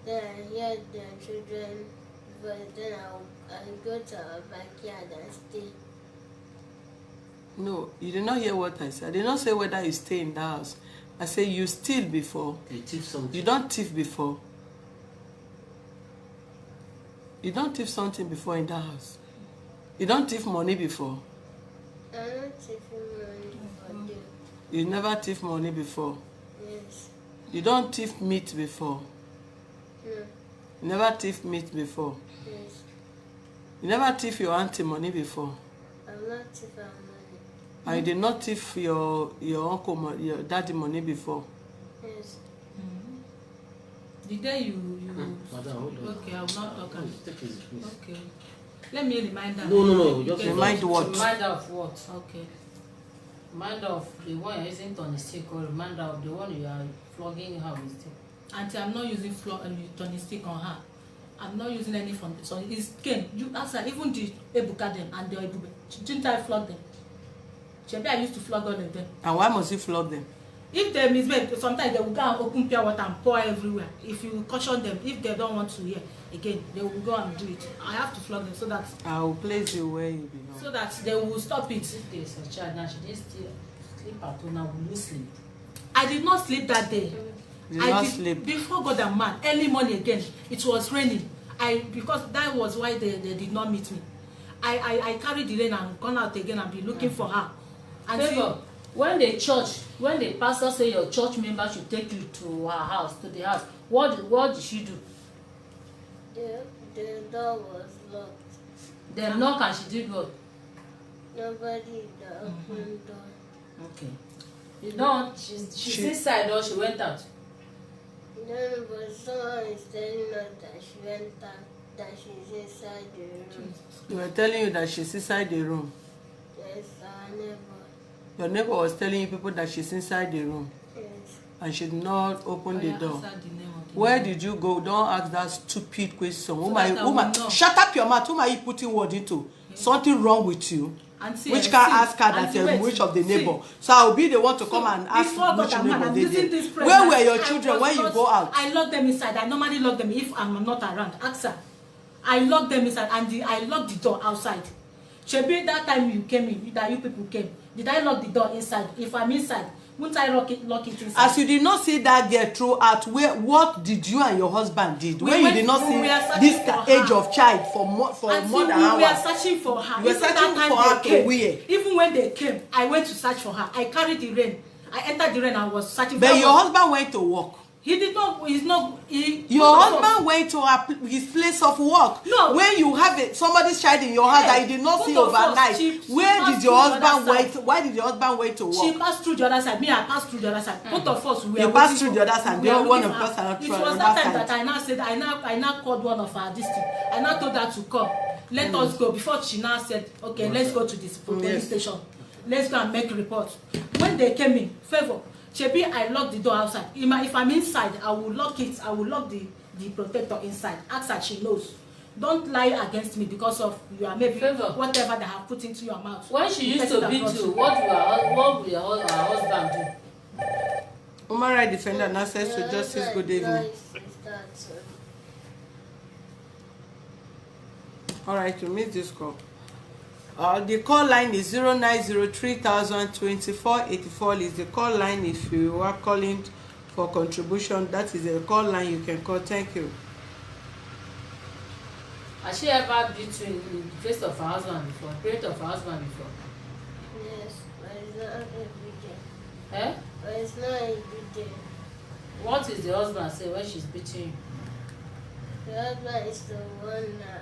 Speaker 4: Then I heard the children. But then I'll go to our backyard and stay.
Speaker 1: No, you did not hear what I said. I did not say whether you stay in the house. I say you steal before.
Speaker 3: You thief something.
Speaker 1: You don't thief before. You don't thief something before in the house. You don't thief money before.
Speaker 4: I'm not taking money for them.
Speaker 1: You never thief money before.
Speaker 4: Yes.
Speaker 1: You don't thief meat before.
Speaker 4: No.
Speaker 1: You never thief meat before.
Speaker 4: Yes.
Speaker 1: You never thief your auntie money before.
Speaker 4: I'm not taking money.
Speaker 1: And you did not thief your uncle, your daddy money before.
Speaker 4: Yes.
Speaker 2: The day you
Speaker 3: Madam, hold on.
Speaker 2: okay, I will not talk.
Speaker 3: Take it, please.
Speaker 2: Okay. Let me remind her.
Speaker 3: No. Just
Speaker 2: Okay.
Speaker 1: Remind what?
Speaker 5: Reminder of what?
Speaker 2: Okay.
Speaker 5: Reminder of the one you're using tonic stick, or reminder of the one you are flogging her with stick.
Speaker 2: Auntie, I'm not using tonic stick on her. I'm not using any from so it's cane. You ask her, even the Ebuka them and the Ebube. Didn't I flog them? Maybe I used to flog all of them.
Speaker 1: And why must you flog them?
Speaker 2: If they misbehave, sometimes they will go and open pure water and pour everywhere. If you caution them, if they don't want to hear again, they will go and do it. I have to flog them
Speaker 1: I will place you where you belong.
Speaker 2: so that they will stop it.
Speaker 5: If there is a child now, she didn't still sleep at home, now will you sleep?
Speaker 2: I did not sleep that day.
Speaker 1: You did not sleep.
Speaker 2: Before God and man, early morning again, it was raining. Because that was why they did not meet me. I carried the rain and gone out again and be looking for her. And
Speaker 5: Favor, when the pastor say your church member should take you to her house, to the house, what did she do?
Speaker 4: The door was locked.
Speaker 5: They knock and she did what?
Speaker 4: Nobody the open door.
Speaker 5: Okay. You know, she's inside or she went out?
Speaker 4: No, but someone is telling us that she went out, that she's inside the room.
Speaker 1: They were telling you that she's inside the room.
Speaker 4: Yes, our neighbor.
Speaker 1: Your neighbor was telling you people that she's inside the room.
Speaker 4: Yes.
Speaker 1: And she did not open the door.
Speaker 2: answer the name of the
Speaker 1: Where
Speaker 2: man.
Speaker 1: did you go? Don't ask that stupid question.
Speaker 2: So that I will know.
Speaker 1: Shut up your mouth. Whom are you putting word into? Something wrong with you.
Speaker 2: Auntie,
Speaker 1: Which
Speaker 2: see,
Speaker 1: can ask her that
Speaker 2: auntie, wait,
Speaker 1: which of the
Speaker 2: see.
Speaker 1: neighbor? So I'll be the one to come and ask
Speaker 2: Before
Speaker 1: which
Speaker 2: God and man,
Speaker 1: neighbor
Speaker 2: I'm
Speaker 1: they
Speaker 2: using this
Speaker 1: did.
Speaker 2: prayer.
Speaker 1: Where were your
Speaker 2: I
Speaker 1: children
Speaker 2: was
Speaker 1: when you
Speaker 2: not-
Speaker 1: go out?
Speaker 2: I lock them inside. I normally lock them if I'm not around. Ask her. I lock them inside and I lock the door outside. Shebi, that time you came in, that you people came, did I lock the door inside? If I'm inside, won't I lock it inside?
Speaker 1: As you did not see that girl throughout, what did you and your husband did?
Speaker 2: We
Speaker 1: When you
Speaker 2: went-
Speaker 1: did not
Speaker 2: we
Speaker 1: see
Speaker 2: were searching
Speaker 1: this
Speaker 2: for
Speaker 1: age
Speaker 2: her.
Speaker 1: of child for more
Speaker 2: Until
Speaker 1: than
Speaker 2: we were
Speaker 1: hours.
Speaker 2: searching for her.
Speaker 1: You were
Speaker 2: Even that
Speaker 1: searching
Speaker 2: time
Speaker 1: for her
Speaker 2: they
Speaker 1: to
Speaker 2: came,
Speaker 1: where?
Speaker 2: even when they came, I went to search for her. I carried the rain. I entered the rain and was searching for her.
Speaker 1: But your husband went to work.
Speaker 2: He did not. He's not.
Speaker 1: Your husband went to his place of work.
Speaker 2: No.
Speaker 1: When you have somebody's child in your house that you did not
Speaker 2: Both
Speaker 1: see
Speaker 2: of us,
Speaker 1: overnight,
Speaker 2: she
Speaker 1: where
Speaker 2: passed
Speaker 1: did your
Speaker 2: through the
Speaker 1: husband
Speaker 2: other
Speaker 1: wait?
Speaker 2: side.
Speaker 1: Why did your husband wait to
Speaker 2: She
Speaker 1: work?
Speaker 2: passed through the other side. Me, I passed through the other side. Both of us, we were
Speaker 1: You
Speaker 2: waiting
Speaker 1: passed through
Speaker 2: for-
Speaker 1: the other side.
Speaker 2: we
Speaker 1: The
Speaker 2: were
Speaker 1: one
Speaker 2: looking
Speaker 1: of
Speaker 2: for
Speaker 1: us
Speaker 2: her.
Speaker 1: are
Speaker 2: It
Speaker 1: through
Speaker 2: was
Speaker 1: another
Speaker 2: that time
Speaker 1: side.
Speaker 2: that I now said, I now called one of our district. I now told her to come. Let us go. Before she now said, okay, let's go to this police
Speaker 1: Yes.
Speaker 2: station. Let's go and make a report. When they came in, favor, Shebi, I locked the door outside. If I'm inside, I will lock it. I will lock the protector inside. Ask her, she knows. Don't lie against me because of you are maybe
Speaker 5: Favor.
Speaker 2: whatever they have put into your mouth.
Speaker 5: When she
Speaker 2: The
Speaker 5: used to
Speaker 2: person
Speaker 5: beat
Speaker 2: that
Speaker 5: you,
Speaker 2: brought
Speaker 5: what will her husband do?
Speaker 1: Human rights defender and access to
Speaker 4: The
Speaker 1: justice.
Speaker 4: other
Speaker 1: Good evening.
Speaker 4: noise is that,
Speaker 1: All right, you missed this call. The call line is 090302484 is the call line. If you are calling for contribution, that is the call line you can call. Thank you.
Speaker 5: Has she ever beat you in the face of her husband before? In front of her husband before?
Speaker 4: yes, but it's not every day.
Speaker 5: Eh?
Speaker 4: But it's not every day.
Speaker 5: What is the husband say when she's beating you?
Speaker 4: The husband is the one now.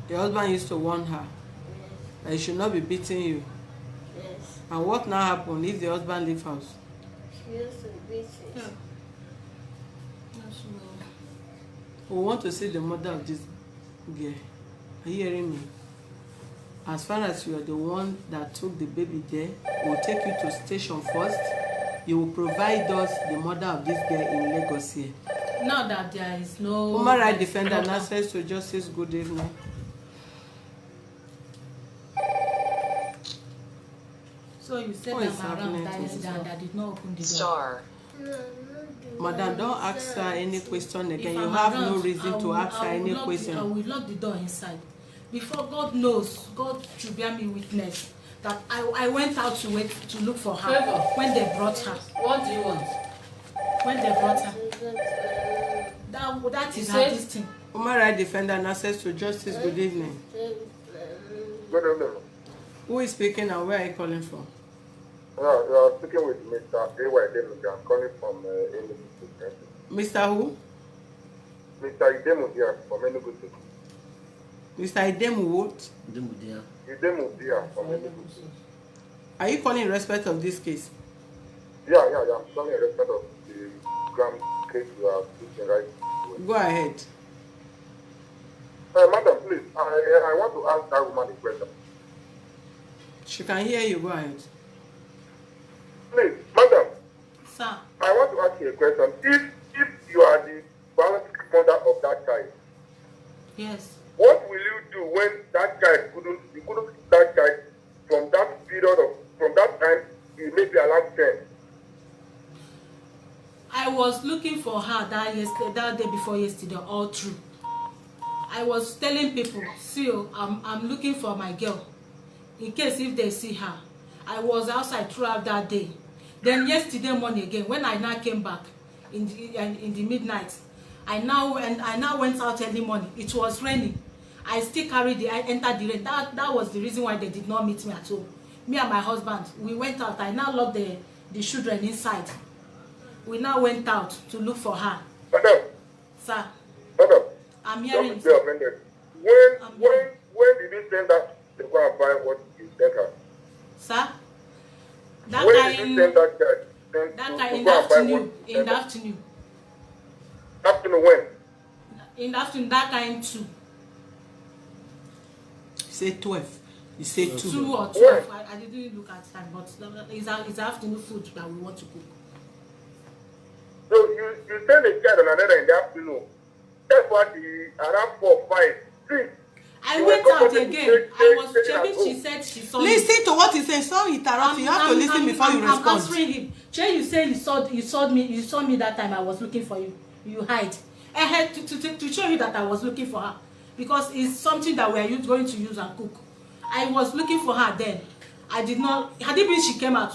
Speaker 1: The husband used to warn her
Speaker 4: Yes,
Speaker 1: that he should not be beating you.
Speaker 4: yes.
Speaker 1: And what now happen if the husband leave house?
Speaker 4: She used to beat me.
Speaker 2: Yeah.
Speaker 1: We want to see the mother of this girl. Are you hearing me? As far as you are the one that took the baby there, we'll take you to station first. You will provide us the mother of this girl in Lagos here.
Speaker 2: Now that there is no
Speaker 1: Human rights defender and access to justice, good evening.
Speaker 2: So you said
Speaker 1: What is
Speaker 2: that Madam
Speaker 1: happening
Speaker 2: that
Speaker 1: to
Speaker 2: incident
Speaker 1: this?
Speaker 2: that did not open the door.
Speaker 6: Star.
Speaker 4: No, not the
Speaker 1: Madam,
Speaker 4: one
Speaker 1: don't ask her
Speaker 4: inside.
Speaker 1: any question
Speaker 2: If
Speaker 1: again. You
Speaker 2: I'm
Speaker 1: have
Speaker 2: around,
Speaker 1: no reason to ask her any
Speaker 2: I will
Speaker 1: question.
Speaker 2: lock the door inside. Before God knows, God should bear me witness that I went out to wait to look for her
Speaker 5: Favor.
Speaker 2: when they brought her.
Speaker 5: What do you want?
Speaker 2: When they brought her.
Speaker 4: So that's
Speaker 2: That is
Speaker 5: You
Speaker 2: her
Speaker 5: said-
Speaker 2: this thing.
Speaker 1: Human rights defender and access to justice, good evening.
Speaker 7: Good evening.
Speaker 1: Who is speaking and where are you calling from?
Speaker 7: You are speaking with Mr. A.Y. Demudia. I'm calling from Enugu State.
Speaker 1: Mr. Who?
Speaker 7: Mr. Idemudia from Enugu State.
Speaker 1: Mr. Idemu what?
Speaker 3: Demudia.
Speaker 7: Idemudia from Enugu State.
Speaker 1: Are you calling in respect of this case?
Speaker 7: Yeah. I'm calling in respect of the grand case you are speaking right now.
Speaker 1: Go ahead.
Speaker 7: Madam, please, I want to ask that woman a question.
Speaker 1: She can hear you. Go ahead.
Speaker 7: Please, madam,
Speaker 2: Sir,
Speaker 7: I want to ask you a question. If you are the biological mother of that child,
Speaker 2: yes.
Speaker 7: what will you do when that child you couldn't keep that child from that time you may be allowed 10?
Speaker 2: I was looking for her that day before yesterday, all through. I was telling people, see, I'm looking for my girl. In case if they see her. I was outside throughout that day. Then yesterday morning again, when I now came back in the midnight, I now went out early morning. It was raining. I entered the rain. That was the reason why they did not meet me at home. Me and my husband, we went out. I now locked the children inside. We now went out to look for her.
Speaker 7: Madam,
Speaker 2: Sir, I'm hearing
Speaker 7: don't be
Speaker 2: you.
Speaker 7: offended. When did you send that to go and buy what you sent her?
Speaker 2: Sir,
Speaker 7: When did you send that child?
Speaker 2: in the afternoon. In the afternoon.
Speaker 7: Afternoon when?
Speaker 2: In the afternoon, that kind too.
Speaker 1: Say 12. You say 2.
Speaker 2: 2 or 12. I didn't look at time, but it's afternoon food that we want to cook.
Speaker 7: So you send a child on another in the afternoon. That's what around 4, 5, 6.
Speaker 2: I
Speaker 7: You
Speaker 2: went
Speaker 7: were
Speaker 2: out
Speaker 7: comfortable
Speaker 2: again.
Speaker 7: to
Speaker 2: I was
Speaker 7: take
Speaker 2: checking.
Speaker 7: at
Speaker 2: She
Speaker 7: home.
Speaker 2: said she saw me.
Speaker 1: Listen to what he's saying. Sorry, interrupt. You have to listen before you respond.
Speaker 2: I'm answering him. Che, you say you saw me that time. I was looking for you. You hide. I had to show you that I was looking for her because it's something that we are going to use and cook. I was looking for her then. I did not. Had it been she came out,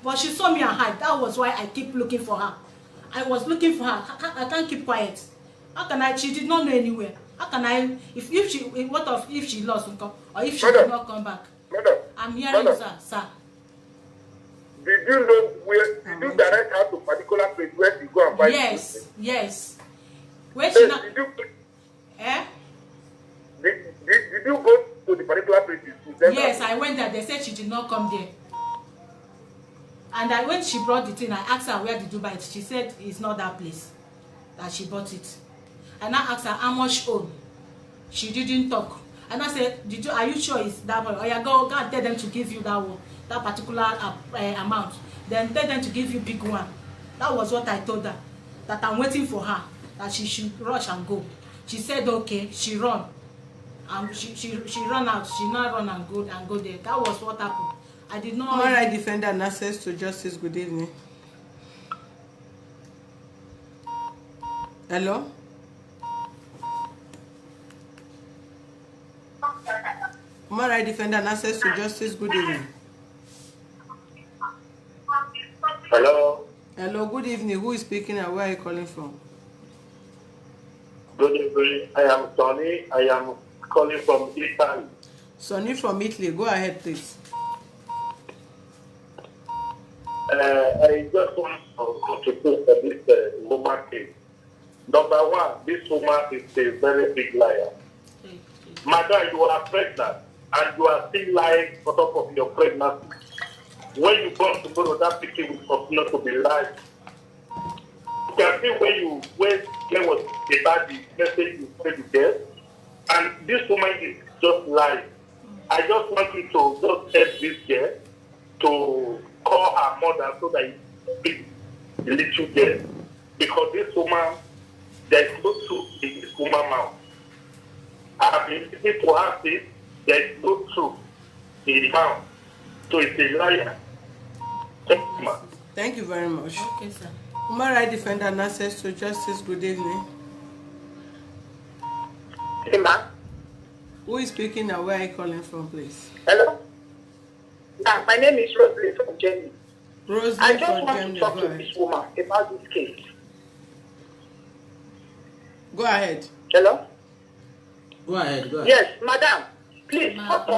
Speaker 2: but she saw me and hide. That was why I keep looking for her. I was looking for her. I can't keep quiet. How can I? She did not know anywhere. How can I? If she lost or if she did not come back?
Speaker 7: Madam,
Speaker 2: I'm hearing you, sir.
Speaker 7: did you know where? Did you direct her to particular place where you go and buy?
Speaker 2: Yes. Where
Speaker 7: Yes,
Speaker 2: she not?
Speaker 7: did you
Speaker 2: Eh?
Speaker 7: go to the particular place?
Speaker 2: Yes, I went there. They said she did not come there. And when she brought the thing, I asked her where did you buy it. She said it's not that place that she bought it. And I asked her how much own. She didn't talk. And I said, are you sure it's that one? Or you go and tell them to give you that one, that particular amount. Then tell them to give you big one. That was what I told her. That I'm waiting for her. That she should rush and go. She said okay. She run. And she run out. She now run and go there. That was what happened. I did not.
Speaker 1: Human rights defender and access to justice, good evening. Hello? Human rights defender and access to justice, good evening.
Speaker 7: Hello.
Speaker 1: Hello, good evening. Who is speaking and where are you calling from?
Speaker 7: Good evening. I am Tony. I am calling from Italy.
Speaker 1: Sonny from Italy. Go ahead, please.
Speaker 7: I just want to contribute to this woman case. Number one, this woman is a very big liar. Madam, you are pregnant and you are still lying on top of your pregnancy. When you born tomorrow, that picture will continue to be lying. You can see when there was about the message you said you get, and this woman is just lying. I just want you to just help this girl to call her mother so that you speak the little girl. Because this woman, there is no truth in this woman's mouth. I've been listening to her say there is no truth in the mouth. So it's a liar.
Speaker 1: Thank you very much.
Speaker 2: Okay, sir.
Speaker 1: Human rights defender and access to justice. Good evening.
Speaker 6: Hey, ma.
Speaker 1: Who is speaking and where are you calling from, please?
Speaker 6: Hello? Yeah, my name is Rosalie from Germany. I
Speaker 1: Rosalie
Speaker 6: just
Speaker 1: from
Speaker 6: want
Speaker 1: Germany.
Speaker 6: to talk
Speaker 1: Go
Speaker 6: to
Speaker 1: ahead.
Speaker 6: this woman about this case.
Speaker 1: Go ahead.
Speaker 6: Hello?
Speaker 3: Go ahead.
Speaker 6: Yes, madam. Please,
Speaker 2: Ma,
Speaker 6: first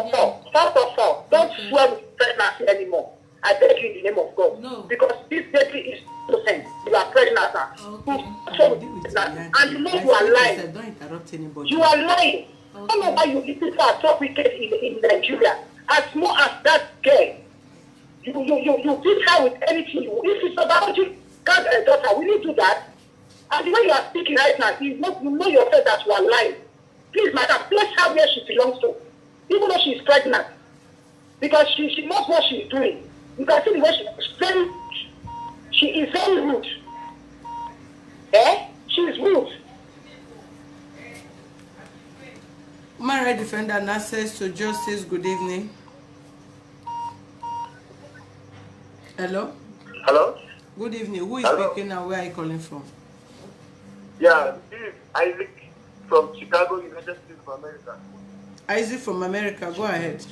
Speaker 6: of all, don't swear with pregnancy anymore. I beg you in the name of God.
Speaker 2: No.
Speaker 6: Because this baby is innocent. You are pregnant now.
Speaker 2: Okay.
Speaker 6: And you know you are lying.
Speaker 1: Don't interrupt anybody.
Speaker 6: You are lying. I
Speaker 2: Okay.
Speaker 6: don't know why you people are so wicked in Nigeria. As more as that girl, you beat her with anything. If it's about you, daughter, will you do that? And the way you are speaking right now, you know yourself that you are lying. Please, madam, place her where she belongs to. Even though she is pregnant. Because she knows what she is doing. You can see the way she is very rude. She is rude.
Speaker 1: Human rights defender and access to justice. Good evening. Hello.
Speaker 7: Hello?
Speaker 1: Good evening. Who is
Speaker 7: Hello.
Speaker 1: speaking and where are you calling from?
Speaker 7: Yeah, this is Isaac from Chicago, United States of America.
Speaker 1: Isaac from America. Go ahead.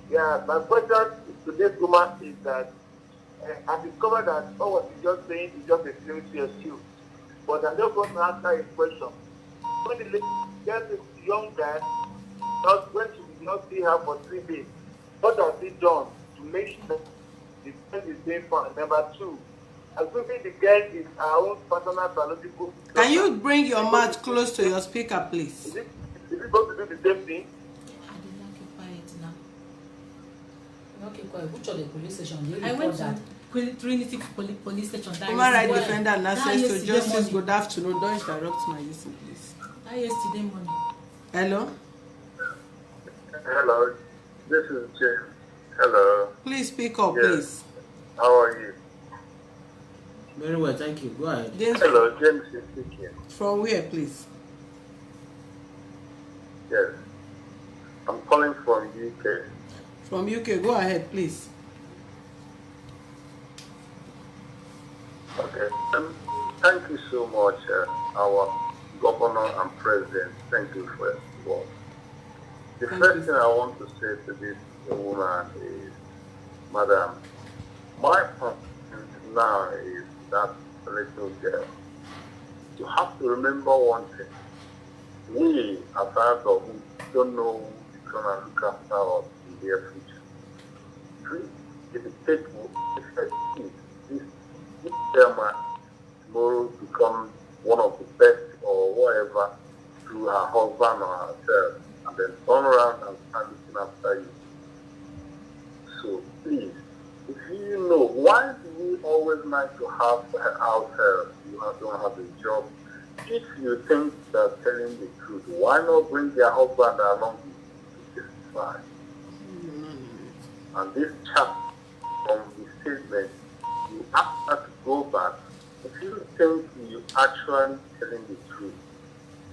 Speaker 7: Yeah, my question to this woman is that I discovered that all what she's just saying is just a serious issue. But I just want to ask her a question. When the lady gets this young guy, just when she did not see her for 3 days, what has he done to make sure the friend is being found? Number two, assuming the girl is her own personal biological.
Speaker 1: Can you bring your mouth close to your speaker, please?
Speaker 7: Is it going to do the same thing?
Speaker 2: I did not keep quiet now.
Speaker 5: Okay, quiet. Which of the police station do you
Speaker 2: I
Speaker 5: report
Speaker 2: went
Speaker 5: that?
Speaker 2: to Trinity police station. That
Speaker 1: Human rights
Speaker 2: yesterday-
Speaker 1: defender and
Speaker 2: that
Speaker 1: access to
Speaker 2: yesterday
Speaker 1: justice.
Speaker 2: morning.
Speaker 1: Good afternoon. Don't interrupt my listen, please.
Speaker 2: That yesterday morning.
Speaker 1: Hello.
Speaker 7: Hello, this is James. Hello,
Speaker 1: Please speak up,
Speaker 7: Yes.
Speaker 1: please.
Speaker 7: how are you?
Speaker 3: Very well, thank you. Go ahead.
Speaker 1: James,
Speaker 7: Hello, James is speaking.
Speaker 1: from where, please?
Speaker 7: Yes, I'm calling from UK.
Speaker 1: From UK. Go ahead, please.
Speaker 7: Okay, thank you so much, our governor and president. Thank you for your support. The
Speaker 1: Thank
Speaker 7: first
Speaker 1: you.
Speaker 7: thing I want to say to this woman is, Madam, my point now is that little girl. You have to remember one thing. We, as adults, don't know who's going to look after us in the near future. If it takes this girl might tomorrow become one of the best or whatever through her husband or herself, and then turn around and start looking after you. So please, if you know, why do we always like to have house help? You don't have a job. If you think they're telling the truth, why not bring their husband along with you to testify? And this chap from the statement, you ask her to go back. If you think you actually telling the truth,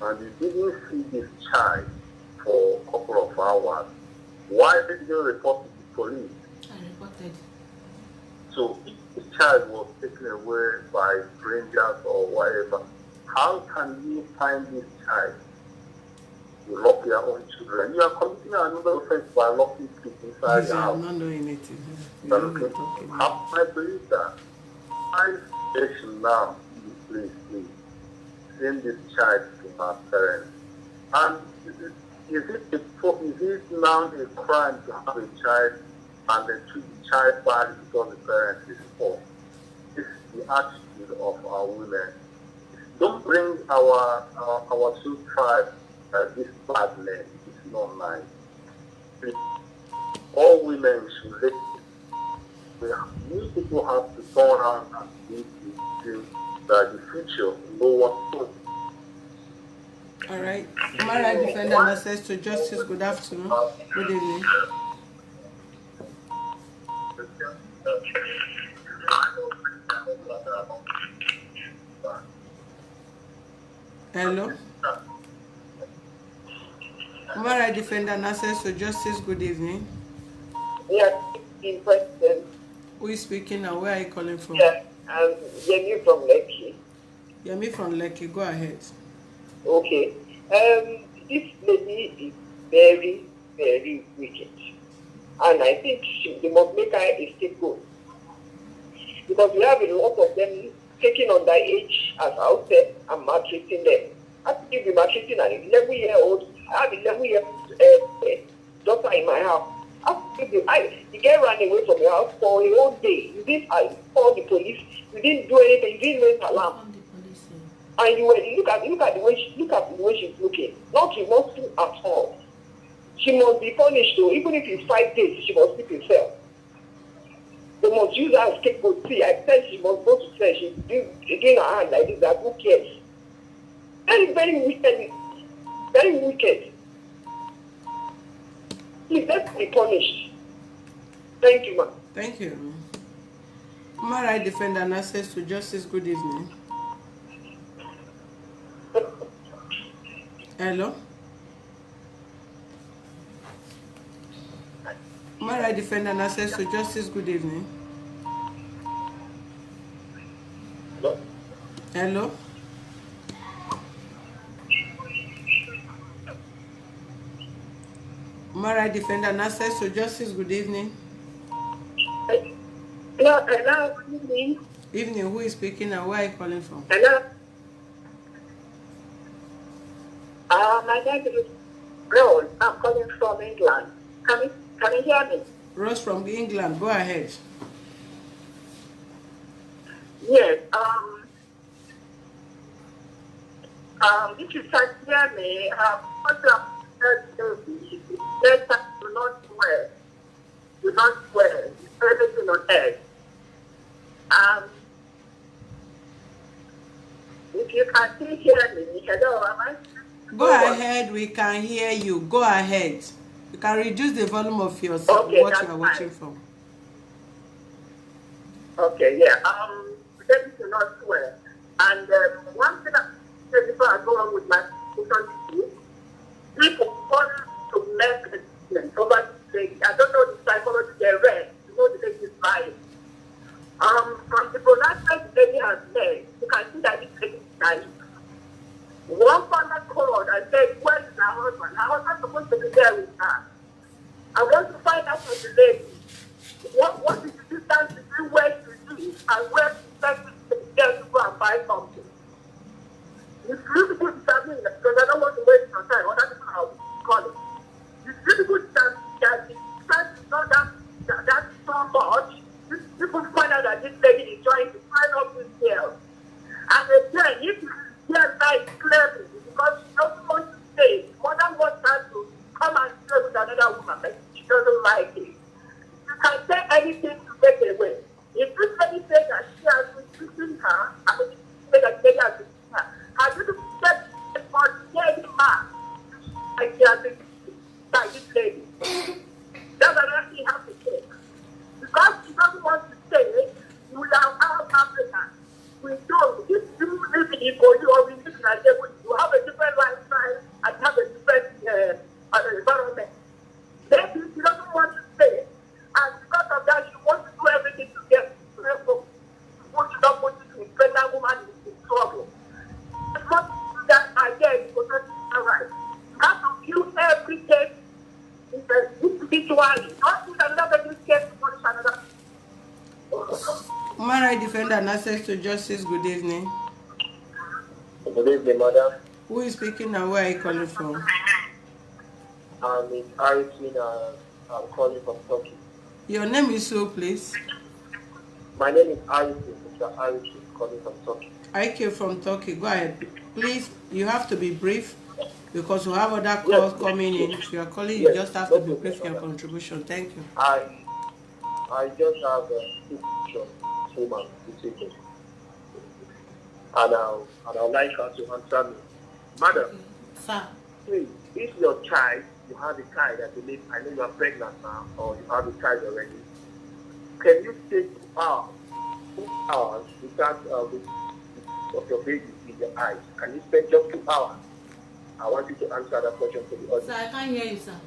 Speaker 7: and you didn't see this child for a couple of hours, why did you report to the police?
Speaker 2: I reported.
Speaker 7: So if the child was taken away by strangers or whatever, how can you find this child? You lock your own children. You are committing another offense by locking kids inside
Speaker 1: Please,
Speaker 7: your house.
Speaker 1: I'm not doing anything. You
Speaker 7: But
Speaker 1: don't be
Speaker 7: okay,
Speaker 1: talking.
Speaker 7: how can I believe that? I station now, please, send this child to my parents. And is it now a crime to have a child and then treat the child badly because the parent is poor? This is the attitude of our women. Don't bring our two tribes this bad name. It's not nice. Please, all women should listen. You people have to turn around and see that the future no one knows.
Speaker 1: All right. Human rights defender and access to justice. Good afternoon. Good evening. Hello. Human rights defender and access to justice. Good evening.
Speaker 8: Yes, in President.
Speaker 1: Who is speaking and where are you calling from?
Speaker 8: Yes, I'm Yemi from Lekki.
Speaker 1: Yemi from Lekki. Go ahead.
Speaker 8: Okay. This lady is very, very wicked. And I think they must make her a scapegoat. Because we have a lot of them taking underage as out there and maltreating them. I think if you're maltreating an 11-year-old, I have 11-year-old daughter in my house. You get run away from your house for a whole day. You didn't call the police. You didn't do anything. You didn't raise alarm. And you look at the way she's looking. Not remorseful at all. She must be punished though. Even if it's 5 days, she must keep herself. They must use her as scapegoat. See, I said she must go to church. She's doing her hand like this. That who cares? Very, very wicked. Very wicked. Please, let's be punished. Thank you, ma'am.
Speaker 1: Thank you. Human rights defender and access to justice. Good evening. Hello. Human rights defender and access to justice. Good evening.
Speaker 7: Hello?
Speaker 1: Hello. Human rights defender and access to justice. Good evening.
Speaker 8: Hello, good evening.
Speaker 1: Evening. Who is speaking and where are you calling from?
Speaker 8: Hello. My name is Rose. I'm calling from England. Can you hear me?
Speaker 1: Rose from England. Go ahead.
Speaker 8: Yes. This is Tatiana. Let us do not swear. Do not swear. Everything on earth. If you can still hear me, hello, am I?
Speaker 1: Go ahead. We can hear you. Go ahead. You can reduce the volume of your
Speaker 8: Okay,
Speaker 1: what you
Speaker 8: that's
Speaker 1: are watching
Speaker 8: fine.
Speaker 1: from.
Speaker 8: Okay, yeah. Let me not swear. And one thing I say before I go on with my discussion, people want to make a decision over the I don't know the psychology they read. You know the lady is lying. From the pronouncement the lady has made, you can see that this lady is lying. One father called and said, where is her husband? Her husband is supposed to be there with her. I want to find out from the lady what is the distance between where she lives and where she expects to be there to go and buy something. It's difficult to tell me because I don't want to waste your time. Other people are calling. It's difficult to tell me that the distance is not that so much. People find out that this lady is trying to find up this girl. And again, if you hear that clearly, because she doesn't want to stay, mother wants her to come and stay with another woman, but she doesn't like it. You can say anything to get away. If this lady says that she has been treating her, I mean, she says that lady has been treating her, have you said for any man like she has been treated by this lady? That's another thing you have to say. Because she doesn't want to stay, you will have Africa. We don't. If you live in Ikoyi or we live in Nigeria, you have a different lifestyle and have a different environment. Then she doesn't want to stay. And because of that, she wants to do everything to get to her home. She not put it in pregnant woman in trouble. It's not to do that again because that's not right. You have to view every case individually. Not put another case to punish another.
Speaker 1: Human rights defender and access to justice. Good evening.
Speaker 8: Good evening, madam.
Speaker 1: Who is speaking and where are you calling from?
Speaker 8: It's Harrison. I'm calling from Turkey.
Speaker 1: Your name is so, please.
Speaker 8: My name is Harrison. Mr. Harrison, calling from Turkey.
Speaker 1: I came from Turkey. Go ahead. Please, you have to be brief because we have other calls coming in. If you are calling, you just have to be brief in your contribution. Thank you.
Speaker 8: I just have two questions, woman, this evening. And I'd like her to answer me. Madam,
Speaker 2: Sir.
Speaker 8: Please, if your child, you have a child, I believe, I know you are pregnant now, or you have a child already, can you stay 2 hours without with of your baby in your eyes? Can you spend just 2 hours? I want you to answer that question for the
Speaker 2: Sir,
Speaker 8: audience.
Speaker 2: I can't hear you, sir.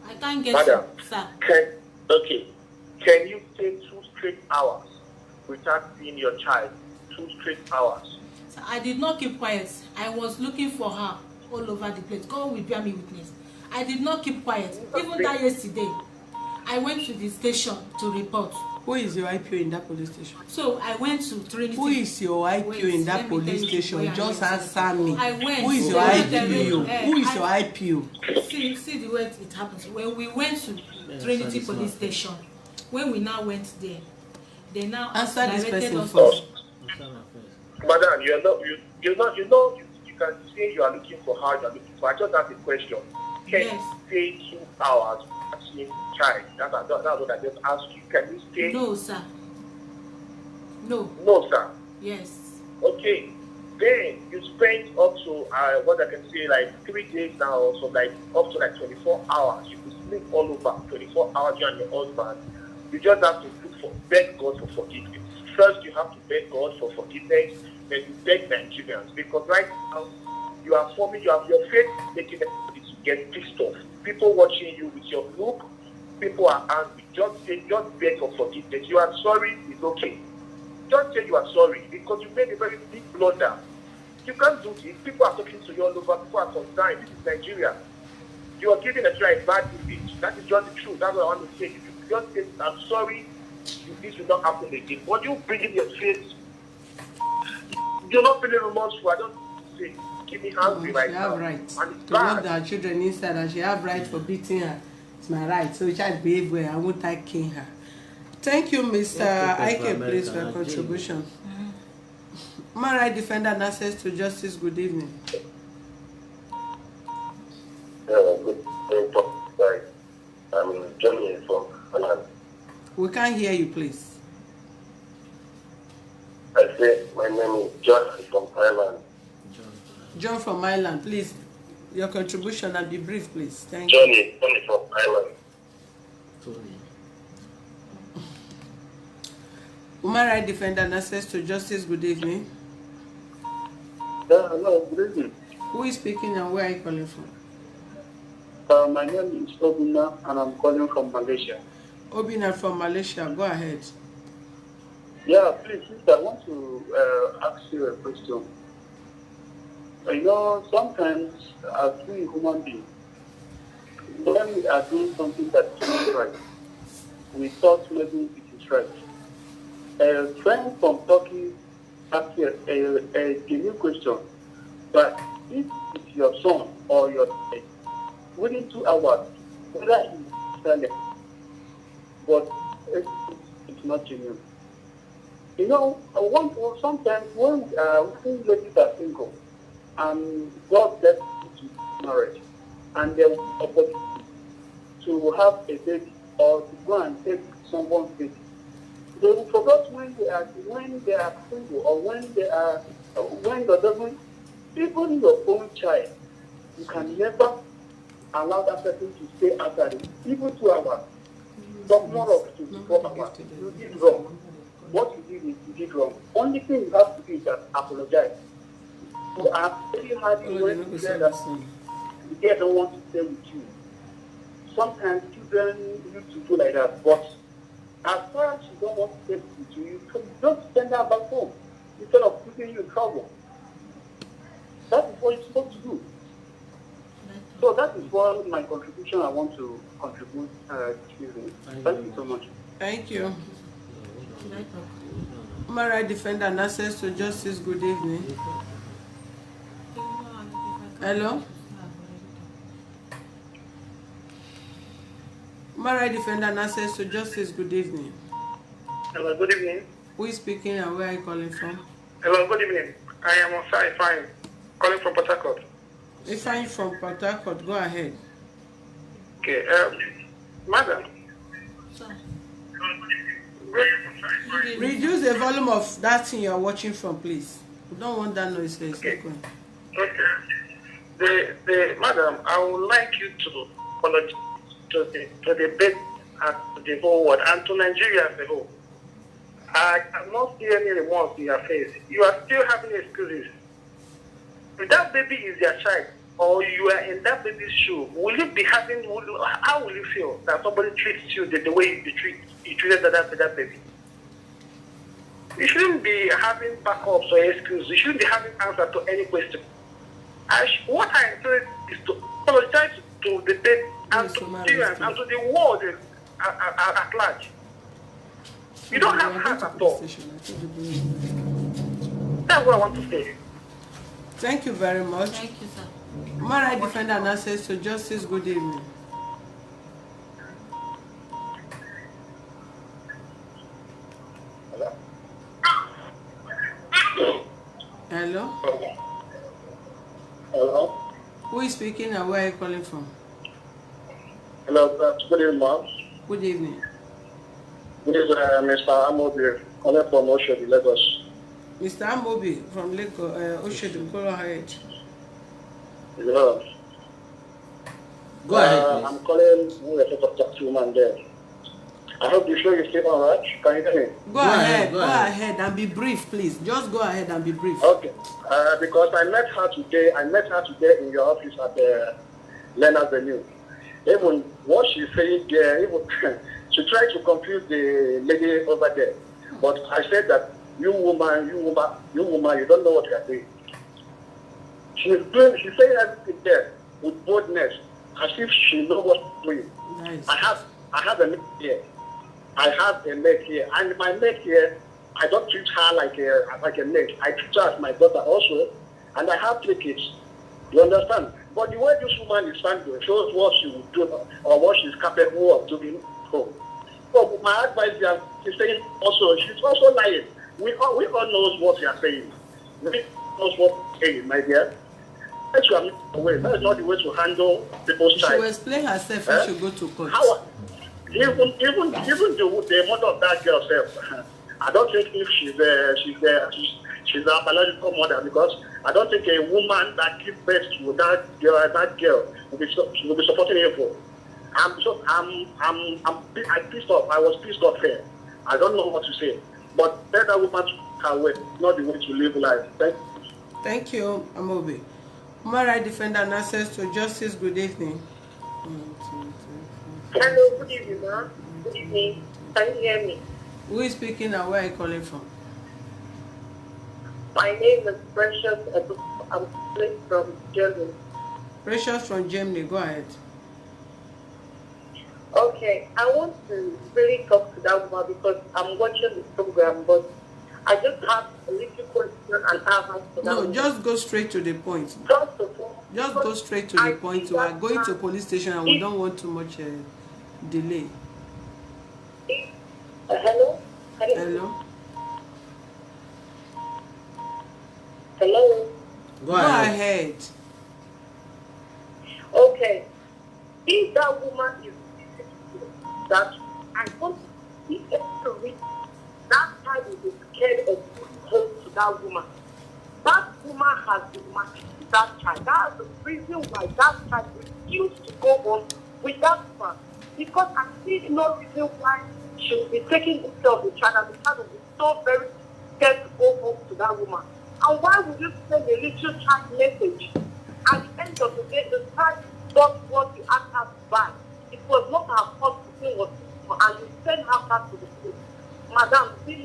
Speaker 2: I can't get
Speaker 8: Madam,
Speaker 2: you, sir.
Speaker 8: Can you stay 2 straight hours without seeing your child? 2 straight hours.
Speaker 2: Sir, I did not keep quiet. I was looking for her all over the place. God will bear me witness. I did not keep quiet. Even that yesterday, I went to the station to report.
Speaker 1: Who is your IPO in that police station?
Speaker 2: So I went to Trinity.
Speaker 1: Who is your IPO
Speaker 2: Wait,
Speaker 1: in
Speaker 2: let
Speaker 1: that
Speaker 2: me
Speaker 1: police
Speaker 2: tell you
Speaker 1: station?
Speaker 2: where I
Speaker 1: Just
Speaker 2: went.
Speaker 1: answer me.
Speaker 2: I went.
Speaker 1: Who is
Speaker 2: So
Speaker 1: your
Speaker 2: I
Speaker 1: IPO?
Speaker 2: went,
Speaker 1: Who is your IPO?
Speaker 2: See the way it happens. When we went to Trinity Police Station, when we now went there, they now
Speaker 1: Answer this
Speaker 2: directed
Speaker 1: person
Speaker 2: us.
Speaker 1: first.
Speaker 8: Madam, you can say you are looking for her, you are looking for. I just asked a question. Can
Speaker 2: Yes.
Speaker 8: you stay 2 hours seeing child? That's what I just asked you. Can you stay?
Speaker 2: No, sir. No.
Speaker 8: No, sir.
Speaker 2: Yes.
Speaker 8: Okay. Then you spend up to what I can say like 3 days now, or so like up to like 24 hours. You could sleep all over 24 hours. You and your husband. You just have to beg God for forgiveness. First, you have to beg God for forgiveness. Then you beg Nigerians, because right now you are forming, your faith is making everybody to get pissed off. People watching you with your look, people are angry. Just beg for forgiveness. You are sorry, it's okay. Just say you are sorry, because you made a very big blunder. You can't do this. People are talking to you all over. People are concerned. This is Nigeria. You are giving a child bad image. That is just the truth. That's what I want to say. If you just say, I'm sorry, this will not happen again. But you bring in your faith. You're not feeling remorseful. I don't say, give me angry right
Speaker 1: She
Speaker 8: now.
Speaker 1: have right
Speaker 8: And it's
Speaker 1: to lock
Speaker 8: bad.
Speaker 1: her children inside, and she have right for beating her. It's my right. So child behave well. I won't take cane her. Thank you, Mr. Ike, please, for your contribution. Human Rights Defender and Access to Justice, good evening.
Speaker 7: Good evening. I'm Johnny from Holland.
Speaker 1: We can't hear you, please.
Speaker 7: I say my name is John from Thailand.
Speaker 1: John from Ireland, please. Your contribution and be brief, please. Thank you.
Speaker 7: Johnny from Thailand.
Speaker 1: Human Rights Defender and Access to Justice, good evening.
Speaker 9: Yeah, hello, good evening.
Speaker 1: Who is speaking and where are you calling from?
Speaker 9: My name is Obina and I'm calling from Malaysia.
Speaker 1: Obina from Malaysia, go ahead.
Speaker 9: Yeah, please, sister, I want to ask you a question. You know, sometimes as we human beings, when we are doing something that is not right, we thought maybe it is right. A friend from Turkey asked a new question, but if it's your son or your child, within 2 hours, whether he's silent, but it's not genuine. You know, sometimes when ladies are single and God bless you to marriage, and there is opportunity to have a baby or to go and take someone's baby, they will forget when they are single, or when they doesn't, even your own child, you can never allow that person to stay outside it, even 2 hours, but more of 24 hours. You did wrong. What you did is you did wrong. Only thing you have to do is that apologize. So I'm very happy when you say that they don't want to stay with you. Sometimes children need to do like that, but as far as you don't want to stay with you, you don't send her back home instead of putting you in trouble. That is what you're supposed to do. So that is what my contribution I want to contribute this evening. Thank you so much.
Speaker 1: Thank you. Human Rights Defender and Access to Justice, good evening. Hello? Human Rights Defender and Access to Justice, good evening.
Speaker 6: Hello, good evening.
Speaker 1: Who is speaking and where are you calling from?
Speaker 6: Hello, good evening. I am Osai Fine, calling from Port Harcourt.
Speaker 1: Ifeanyi from Port Harcourt, go ahead.
Speaker 6: Okay, madam.
Speaker 2: Sir.
Speaker 1: Reduce the volume of that thing you are watching from, please. We don't want that noise.
Speaker 6: Okay.
Speaker 7: Okay. Madam, I would like you to apologize to the bit and to the whole world and to Nigeria as a whole. I cannot see any remorse in your face. You are still having excuses. If that baby is your child, or you are in that baby's shoe, will you be having? How will you feel that somebody treats you the way you treated that baby? You shouldn't be having backups or excuses. You shouldn't be having answer to any question. What I encourage is to apologize to the baby and to parents and to the world at large. You don't have heart at all. That's what I want to say.
Speaker 1: Thank you very much.
Speaker 2: Thank you, sir.
Speaker 1: Human Rights Defender and Access to Justice, good evening. Hello?
Speaker 9: Hello?
Speaker 1: Who is speaking and where are you calling from?
Speaker 9: Hello, good evening, ma'am.
Speaker 1: Good evening.
Speaker 9: This is Mr. Amobi, calling from Oshodi, Lagos.
Speaker 1: Mr. Amobi from Lagos, Oshodi, go ahead.
Speaker 9: Yeah.
Speaker 3: Go ahead,
Speaker 9: I'm calling to talk to woman there. I hope the show is still on, right? Can you hear me?
Speaker 1: Go ahead and be brief, please. Just go ahead and be brief.
Speaker 9: Okay. Because I met her today in your office at Leonard Venue. Even what she's saying there, even she tried to confuse the lady over there. But I said that you woman, you don't know what you are doing. She's saying everything there with boldness, as if she knows what she's doing.
Speaker 1: Nice.
Speaker 9: I have a mate here. And my mate here, I don't treat her like a mate. I treat her as my daughter also, and I have 3 kids. You understand? But the way this woman is standing shows what she would do or what she's capable of doing. So my advice is, she's saying also, she's also lying. We all knows what she is saying. We knows what she's saying, my dear. That's not the way to handle people's child.
Speaker 1: She will explain herself when she go to court.
Speaker 9: Even the mother of that girl herself, I don't think if she's a biological mother, because I don't think a woman that gives birth to that girl will be supporting her for. I'm pissed off. I was pissed off here. I don't know what to say. But let that woman her way, not the way to live life.
Speaker 1: Thank you, Amobi. Human Rights Defender and Access to Justice, good evening.
Speaker 8: Hello, good evening, ma'am. Good evening. Can you hear me?
Speaker 1: Who is speaking and where are you calling from?
Speaker 8: My name is Precious. I'm calling from Germany.
Speaker 1: Precious from Germany, go ahead.
Speaker 8: Okay, I want to really talk to that woman because I'm watching the program, but I just have a little question and ask for that.
Speaker 1: No, just go straight to the point.
Speaker 8: First of all,
Speaker 1: just go straight to the point. We are going to police station and we don't want too much delay.
Speaker 8: Hello?
Speaker 1: Hello?
Speaker 8: Hello?
Speaker 1: Go ahead.
Speaker 8: Okay. If that woman is that, I want to read that child will be scared of going home to that woman. That woman has been marketing that child. That's the reason why that child refused to go home with that woman. Because I see no reason why she will be taking care of the child and the child will be so very scared to go home to that woman. And why would you send a little child message? At the end of the day, the child got what you asked her to buy. It was not her fault to say what, and you send her back to the place. Madam, you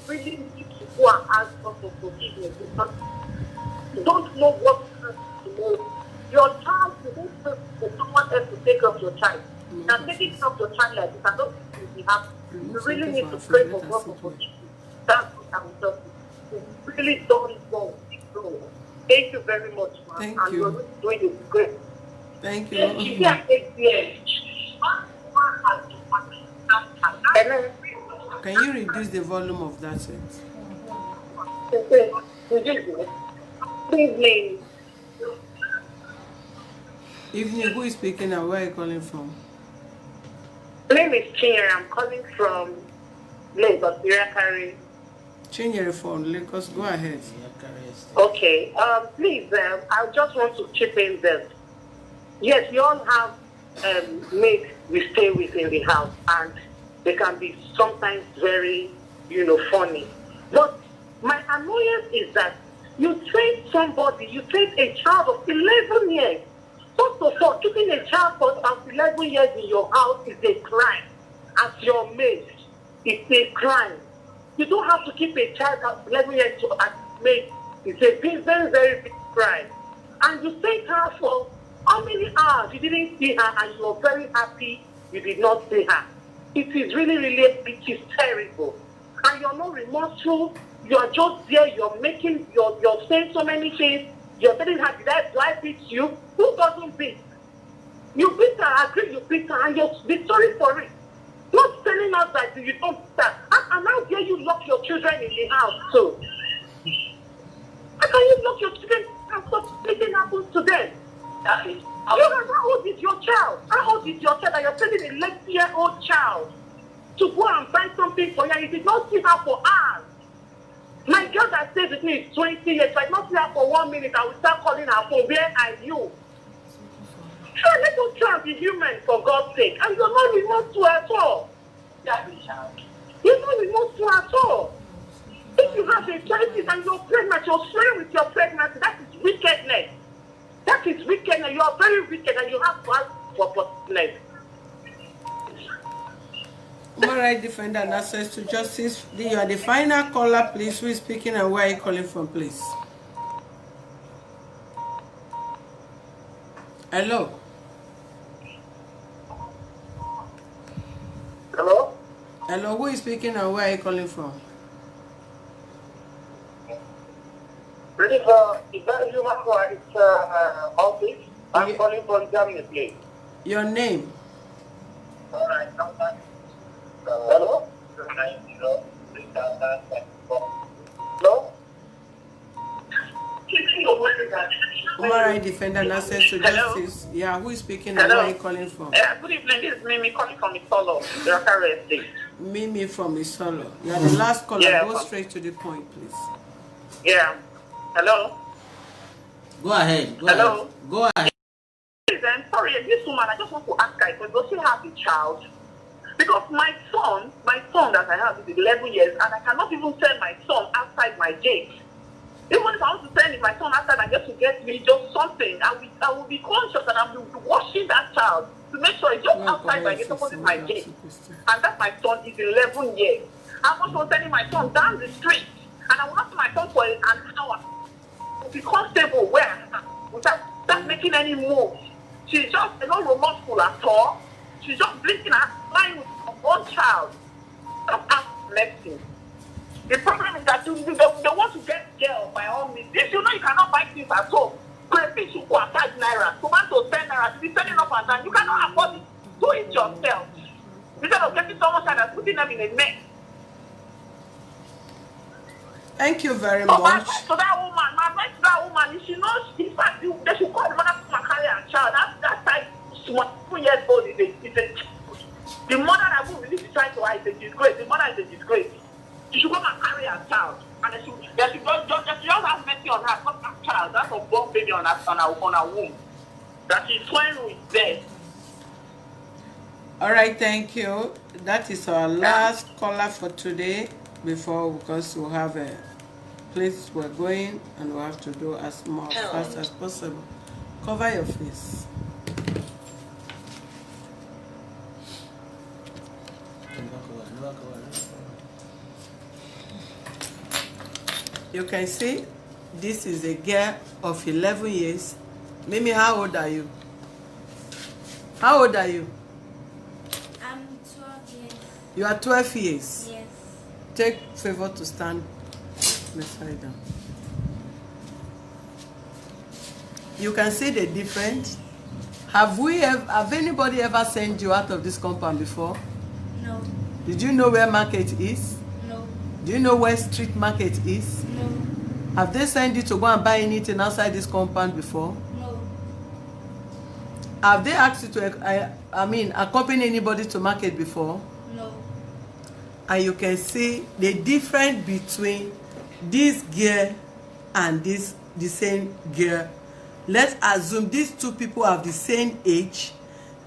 Speaker 8: really need to go and ask her for forgiveness because you don't know what to know. Your child, you don't pray for someone else to take care of your child. You are taking care of your child like this. I don't think you'll be happy. You really need to pray for God for forgiveness. That's what I will tell you. You really don't go. Thank you very much, ma'am.
Speaker 1: Thank
Speaker 8: and
Speaker 1: you.
Speaker 8: you're really doing it great.
Speaker 1: Thank you. Can you reduce the volume of that set?
Speaker 8: Evening.
Speaker 1: Evening, who is speaking and where are you calling from?
Speaker 8: My name is Chinyere. I'm calling from Lagos, Irakari.
Speaker 1: Change your phone, Lagos. Go ahead.
Speaker 8: Okay. Please, I just want to chip in this. Yes, we all have maids we stay with in the house, and they can be sometimes very, funny. But my annoyance is that you train somebody, you train a child of 11 years. First of all, keeping a child for about 11 years in your house is a crime. As your maid, it's a crime. You don't have to keep a child at 11 years as maid. It's a big, very, very big crime. And you stayed her for how many hours? You didn't see her, and you are very happy you did not see her. It is really, really, it is terrible. And you're not remorseful. You are just there. You're saying so many things. You're telling her, do I beat you? Who doesn't beat? You beat her. I agree you beat her, and you're sorry for it. Not telling us that you don't beat her. And how dare you lock your children in the house too? How can you lock your children and something happens to them? How old is your child? How old is your child that you're sending a 11-year-old child to go and find something for you? You did not see her for hours. My girl that stays with me is 20 years. If I not see her for 1 minute, I will start calling her phone. Where are you? Try, let us try and be human, for God's sake. And you're not remorseful at all. You're not remorseful at all. If you have a crisis and you're pregnant, you're sharing with your pregnancy, that is wickedness. That is wickedness. You are very wicked, and you have to ask for forgiveness.
Speaker 1: Human rights defender and access to justice. You are the final caller, please. Who is speaking and where are you calling from, please? Hello.
Speaker 6: Hello?
Speaker 1: Hello, who is speaking and where are you calling from?
Speaker 6: Is that human rights office? I'm calling from Germany, please.
Speaker 1: Your name?
Speaker 6: All right, hello? Hello?
Speaker 1: Human rights defender and access to justice. Yeah, who is speaking and where are you calling from?
Speaker 8: Good evening. This is Mimi calling from Isolo, Yoraka State.
Speaker 1: Mimi from Isolo. You are the last caller.
Speaker 8: Yeah.
Speaker 1: Go straight to the point, please.
Speaker 8: Yeah. Hello?
Speaker 3: Go ahead.
Speaker 8: Hello?
Speaker 3: Go ahead.
Speaker 8: Please, I'm sorry, this woman, I just want to ask her, does she have a child? Because my son that I have is 11 years, and I cannot even send my son outside my gate. Even if I want to send my son outside and just to get me just something, I will be conscious and I will be watching that child to make sure it's just outside my gate, opposite my gate. And that my son is 11 years. I'm also sending my son down the street, and I will not see my son for an hour. To be comfortable where without making any move. She's just not remorseful at all. She's just blinking and flying with her own child. That's how mercy. The problem is that they want to get girl by all means. If you know you cannot buy things at home, crayfish will go at 5 naira, tomatoes 10 naira, to be selling up and down. You cannot afford it. Do it yourself. Instead of getting someone and putting them in a mess.
Speaker 1: Thank you very
Speaker 8: So
Speaker 1: much.
Speaker 8: my advice to that woman, if she knows, in fact, they should call the mother to carry her child. That child, 2 years old, is a the mother that will release the child to her is a disgrace. The mother is a disgrace. She should come and carry her child. And they should just have mercy on her, not that child. That's a born baby on her womb. That she's swearing with death.
Speaker 1: All right, thank you. That is our last caller for today. Because we'll have a place we're going and we'll have to do as fast as possible. Cover your face. You can see this is a girl of 11 years. Mimi, how old are you? How old are you?
Speaker 10: I'm 12 years.
Speaker 1: You are 12 years.
Speaker 10: Yes.
Speaker 1: Take favor to stand beside them. You can see the difference. Have anybody ever sent you out of this compound before?
Speaker 10: No.
Speaker 1: Did you know where market is?
Speaker 10: No.
Speaker 1: Do you know where street market is?
Speaker 10: No.
Speaker 1: Have they sent you to go and buy anything outside this compound before?
Speaker 10: No.
Speaker 1: Have they asked you to accompany anybody to market before?
Speaker 10: No.
Speaker 1: and you can see the difference between this girl and the same girl. Let's assume these two people have the same age,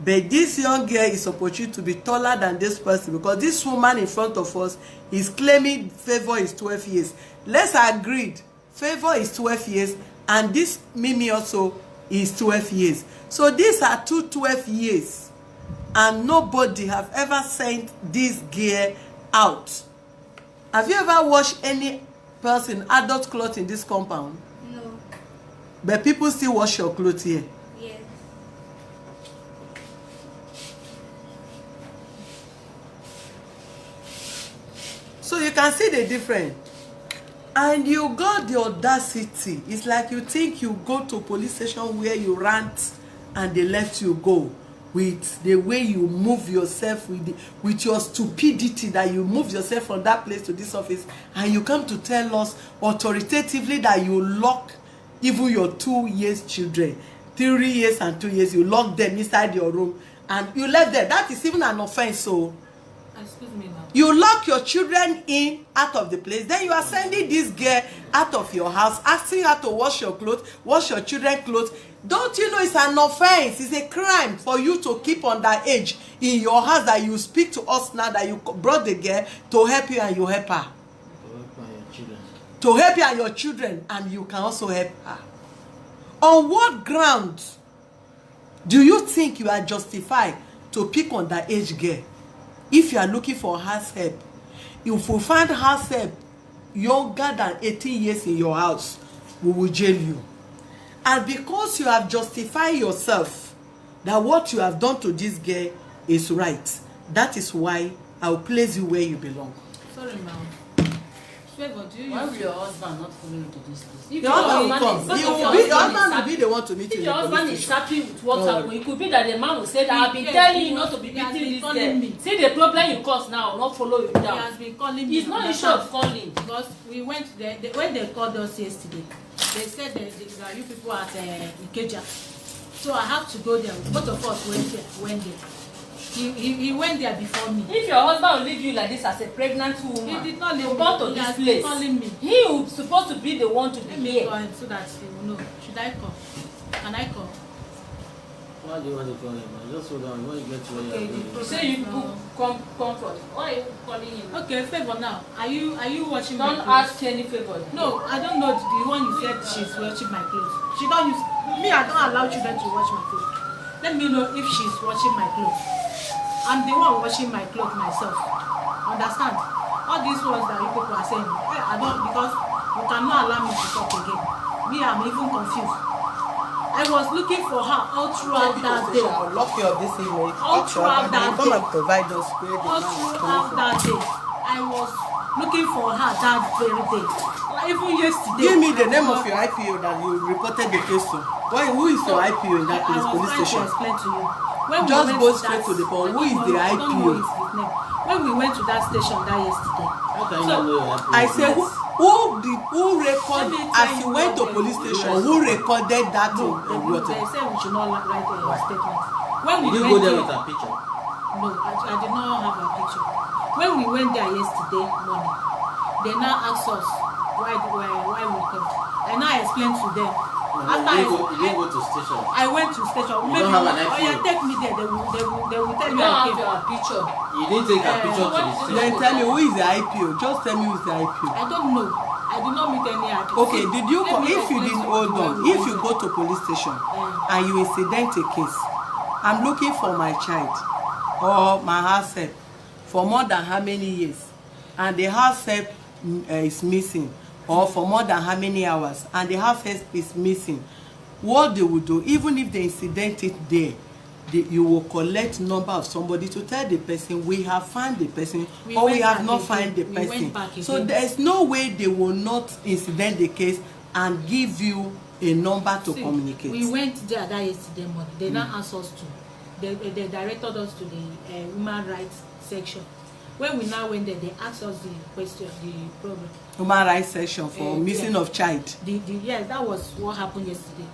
Speaker 1: but this young girl is supposed to be taller than this person, because this woman in front of us is claiming Favor is 12 years. Let's agree, Favor is 12 years, and this Mimi also is 12 years. So these are 12 years, and nobody have ever sent this girl out. Have you ever washed any person adult clothes in this compound?
Speaker 10: No.
Speaker 1: But people still wash your clothes here.
Speaker 10: Yes.
Speaker 1: So you can see the difference. And you got the audacity. It's like you think you go to police station where you rant and they let you go, with the way you move yourself, with your stupidity that you move yourself from that place to this office, and you come to tell us authoritatively that you lock even your 2 years children, 3 years and 2 years, you lock them inside your room and you left them. That is even an offense. So
Speaker 2: excuse me now.
Speaker 1: you lock your children in out of the place, then you are sending this girl out of your house, asking her to wash your clothes, wash your children's clothes. Don't you know it's an offense? It's a crime for you to keep underage in your house, that you speak to us now that you brought the girl to help you and you help her. To help you and your children, and you can also help her. On what grounds do you think you are justified to pick on that age girl? If you are looking for house help, if you find house help younger than 18 years in your house, we will jail you. And because you have justified yourself that what you have done to this girl is right, that is why I will place you where you belong.
Speaker 2: Sorry, ma'am. Favor, do you
Speaker 5: Why will your husband not follow you to this place? If
Speaker 1: Your husband will come. Your husband will be the one to meet you.
Speaker 5: If your husband is happy with what happened, it could be that the man will say that I've been telling you not to be beating this girl. See the problem you cause now, not follow you down.
Speaker 2: He has been calling me.
Speaker 5: It's not issue of calling.
Speaker 2: Because we went there, when they called us yesterday, they said that you people at Ikeja. So I have to go there. Both of us went there. He went there before me.
Speaker 5: If your husband will leave you like this as a pregnant woman,
Speaker 2: he did not leave
Speaker 5: to
Speaker 2: me.
Speaker 5: come to this place,
Speaker 2: calling me.
Speaker 5: he was supposed to be the one to be here.
Speaker 2: So that he will know. Should I call? Can I call?
Speaker 3: Why do you want to call him? Just hold on. When you get to where
Speaker 2: Okay,
Speaker 3: you are going.
Speaker 5: Say you come from. Why are you calling him?
Speaker 2: Okay, Favor now. Are you watching
Speaker 5: Don't
Speaker 2: my clothes?
Speaker 5: ask any favor.
Speaker 2: No, I don't know the one you said she's watching my clothes. She don't use me. I don't allow children to watch my clothes. Let me know if she's watching my clothes. I'm the one washing my clothes myself. Understand? All these ones that you people are saying, I don't, because you cannot allow me to talk again. Me, I'm even confused. I was looking for her all throughout that day.
Speaker 1: I'll lock you up this evening.
Speaker 2: All throughout that
Speaker 1: come
Speaker 2: day.
Speaker 1: and provide us where the
Speaker 2: All
Speaker 1: man is
Speaker 2: throughout
Speaker 1: coming from.
Speaker 2: that day. I was looking for her that very day. Even yesterday.
Speaker 1: Give me the name of your IPO that you reported the case to. Who is your IPO in that police station?
Speaker 2: I was trying to explain to you. When
Speaker 1: Just
Speaker 2: we
Speaker 1: go
Speaker 2: went
Speaker 1: straight
Speaker 2: to
Speaker 1: to the point. Who
Speaker 2: I
Speaker 1: is
Speaker 2: don't
Speaker 1: the
Speaker 2: know- I don't know
Speaker 1: IPO?
Speaker 2: his name. When we went to that station that yesterday.
Speaker 3: How can you
Speaker 2: So,
Speaker 3: not know your happy?
Speaker 1: I say who record
Speaker 2: Let me
Speaker 1: as
Speaker 2: tell
Speaker 1: you
Speaker 2: you
Speaker 1: went to
Speaker 2: what
Speaker 1: police
Speaker 2: they-
Speaker 1: station? Who recorded that
Speaker 2: No,
Speaker 1: in
Speaker 2: they
Speaker 1: water?
Speaker 2: said we should not write a statement. When we
Speaker 3: Did you
Speaker 2: went
Speaker 3: go there
Speaker 2: there,
Speaker 3: with a picture?
Speaker 2: no, I did not have a picture. When we went there yesterday morning, they now asked us why we come. I now explained to them. After
Speaker 3: You didn't go to station.
Speaker 2: I went to station.
Speaker 3: You
Speaker 2: Maybe
Speaker 3: don't have an
Speaker 2: oh
Speaker 3: IPO.
Speaker 2: yeah, take me there. They will tell
Speaker 5: You
Speaker 2: you
Speaker 5: don't
Speaker 2: I
Speaker 5: have
Speaker 2: came.
Speaker 5: your picture.
Speaker 3: You didn't take a picture to the
Speaker 1: Then
Speaker 3: station.
Speaker 1: tell me who is the IPO. Just tell me who is the IPO.
Speaker 2: I don't know. I did not meet any IPO.
Speaker 1: Okay, did you
Speaker 2: Let
Speaker 1: come?
Speaker 2: me
Speaker 1: If you
Speaker 2: explain
Speaker 1: didn't
Speaker 2: to
Speaker 1: hold
Speaker 2: where
Speaker 1: on,
Speaker 2: we
Speaker 1: if
Speaker 2: went
Speaker 1: you
Speaker 2: to.
Speaker 1: go to police station and you incident a case, I'm looking for my child or my house help for more than how many years, and the house help is missing, or for more than how many hours, and the house help is missing, what they will do, even if they incident it there, you will collect number of somebody to tell the person we have found the person, or we have not found the person. So there is no way they will not incident the case and give you a number to communicate.
Speaker 2: We went there that yesterday morning. They now asked us to. They directed us to the human rights section. When we now went there, they asked us the question, the problem.
Speaker 1: Human rights section for missing of child.
Speaker 2: Yes, that was what happened yesterday.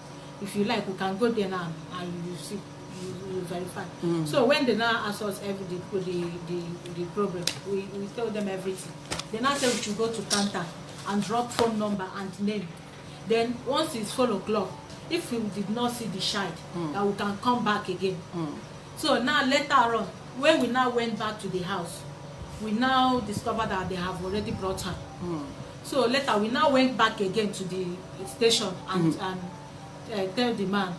Speaker 2: If you like, we can go there now and you see. we verify. So when they now ask us the problem, we tell them everything. They now say we should go to counter and drop phone number and name. Then once it's 4 o'clock, if we did not see the child, that we can come back again. So now later on, when we now went back to the house, we now discovered that they have already brought her. So later we now went back again to the station and tell the man.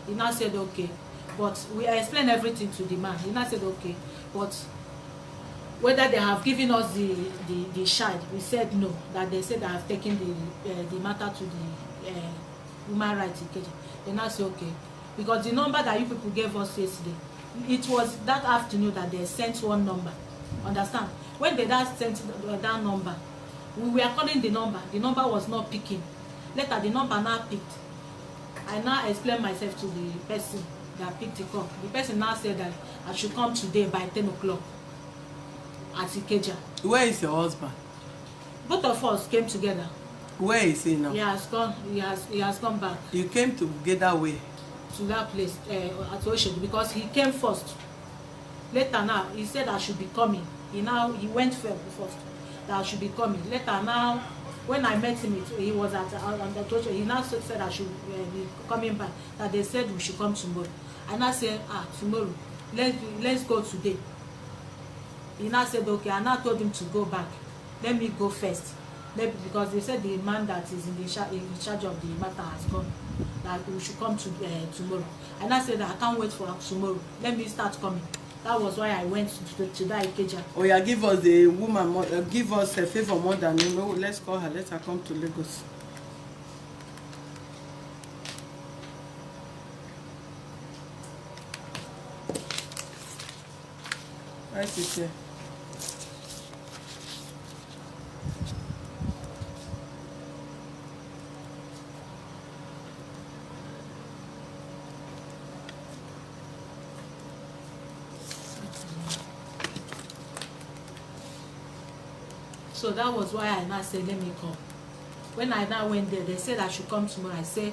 Speaker 2: He now said okay, but we explained everything to the man. He now said okay, but whether they have given us the child, we said no, that they said they have taken the matter to the human rights Ikeja. They now say okay, because the number that you people gave us yesterday, it was that afternoon that they sent one number. Understand? When they that sent that number, we were calling the number was not picking. Later the number now picked. I now explained myself to the person that picked the call. The person now said that I should come today by 10 o'clock at Ikeja.
Speaker 1: Where is your husband?
Speaker 2: Both of us came together.
Speaker 1: Where is he now?
Speaker 2: He has gone. He has come back.
Speaker 1: You came together where?
Speaker 2: To that place at Oshedu, because he came first. Later now he said I should be coming. He went first that I should be coming. Later now, when I met him, he was at on the Oshedu. He now said I should be coming back. That they said we should come tomorrow. And I said tomorrow. Let's go today. He now said okay. I now told him to go back. Let me go first. Because they said the man that is in charge of the matter has gone, that we should come to tomorrow. And I said that I can't wait for tomorrow. Let me start coming. That was why I went to that Ikeja. Oh yeah,
Speaker 1: give us the woman, give us a favor more than you know. Let's call her. Let her come to Lagos. Right, sister.
Speaker 2: So that was why I now said, let me come. When I now went there, they said I should come tomorrow. I said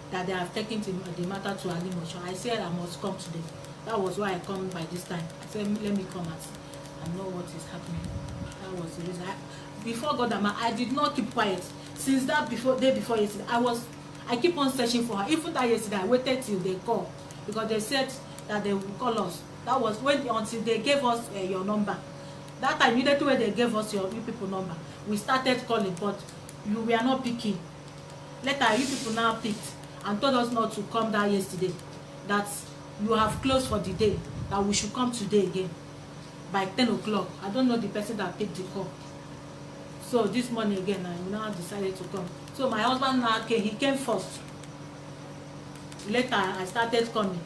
Speaker 2: that they have taken the matter to Alimosho. I said I must come today. That was why I come by this time. I said, let me come and know what is happening. That was the reason. Before God, I did not keep quiet. Since that day before yesterday, I keep on searching for her. Even that yesterday, I waited till they call, because they said that they would call us. That was until they gave us your number. That time, immediately when they gave us you people number, we started calling, but you were not picking. Later, you people now picked and told us not to come down yesterday. That you have closed for the day. That we should come today again by 10 o'clock. I don't know the person that picked the call. So this morning again, I now decided to come. So my husband now came. He came first. Later, I started coming.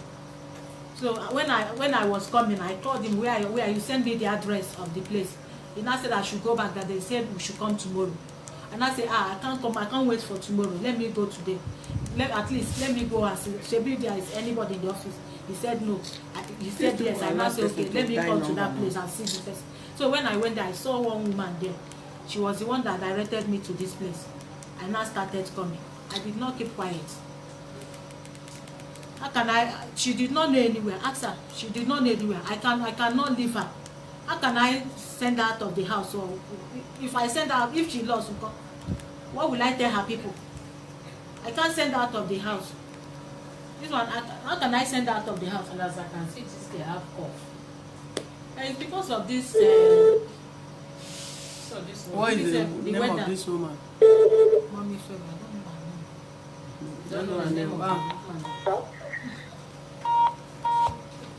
Speaker 2: So when I was coming, I told him where you send me the address of the place. He now said I should go back, that they said we should come tomorrow. And I said, I can't come, I can't wait for tomorrow. Let me go today. At least let me go and see. Maybe there is anybody in the office. He said no. He said yes. I now said okay, let me come to that place and see the person. So when I went there, I saw one woman there. She was the one that directed me to this place. I now started coming. I did not keep quiet. How can she did not know anywhere. Ask her. She did not know anywhere. I cannot leave her. How can I send her out of the house? Or if I send her, if she lost, what will I tell her people? I can't send her out of the house. This one, how can I send her out of the house?
Speaker 5: And as I can see, this they have cough.
Speaker 2: And it's because of this.
Speaker 5: So this one.
Speaker 1: What is the name of this woman?
Speaker 2: Mommy Feva. I don't know her name.
Speaker 5: Don't know her name.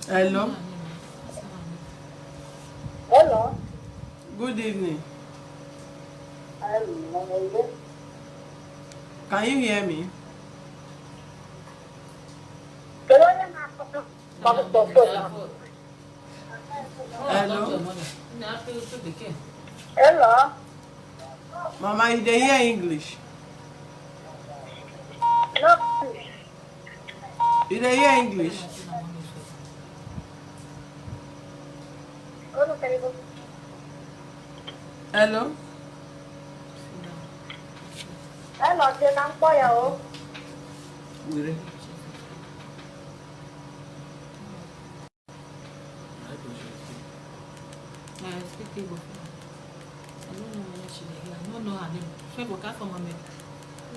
Speaker 1: Hello.
Speaker 8: Hello.
Speaker 1: Good evening.
Speaker 8: Hello.
Speaker 1: Can you hear me? Hello.
Speaker 8: Hello.
Speaker 1: Mama, you dey hear English?
Speaker 8: No.
Speaker 1: You dey hear English? Hello.
Speaker 8: Hello, chị đang coi à?
Speaker 2: speak Igbo. I don't know whether she dey here. I don't know her name. Favor, come from her name.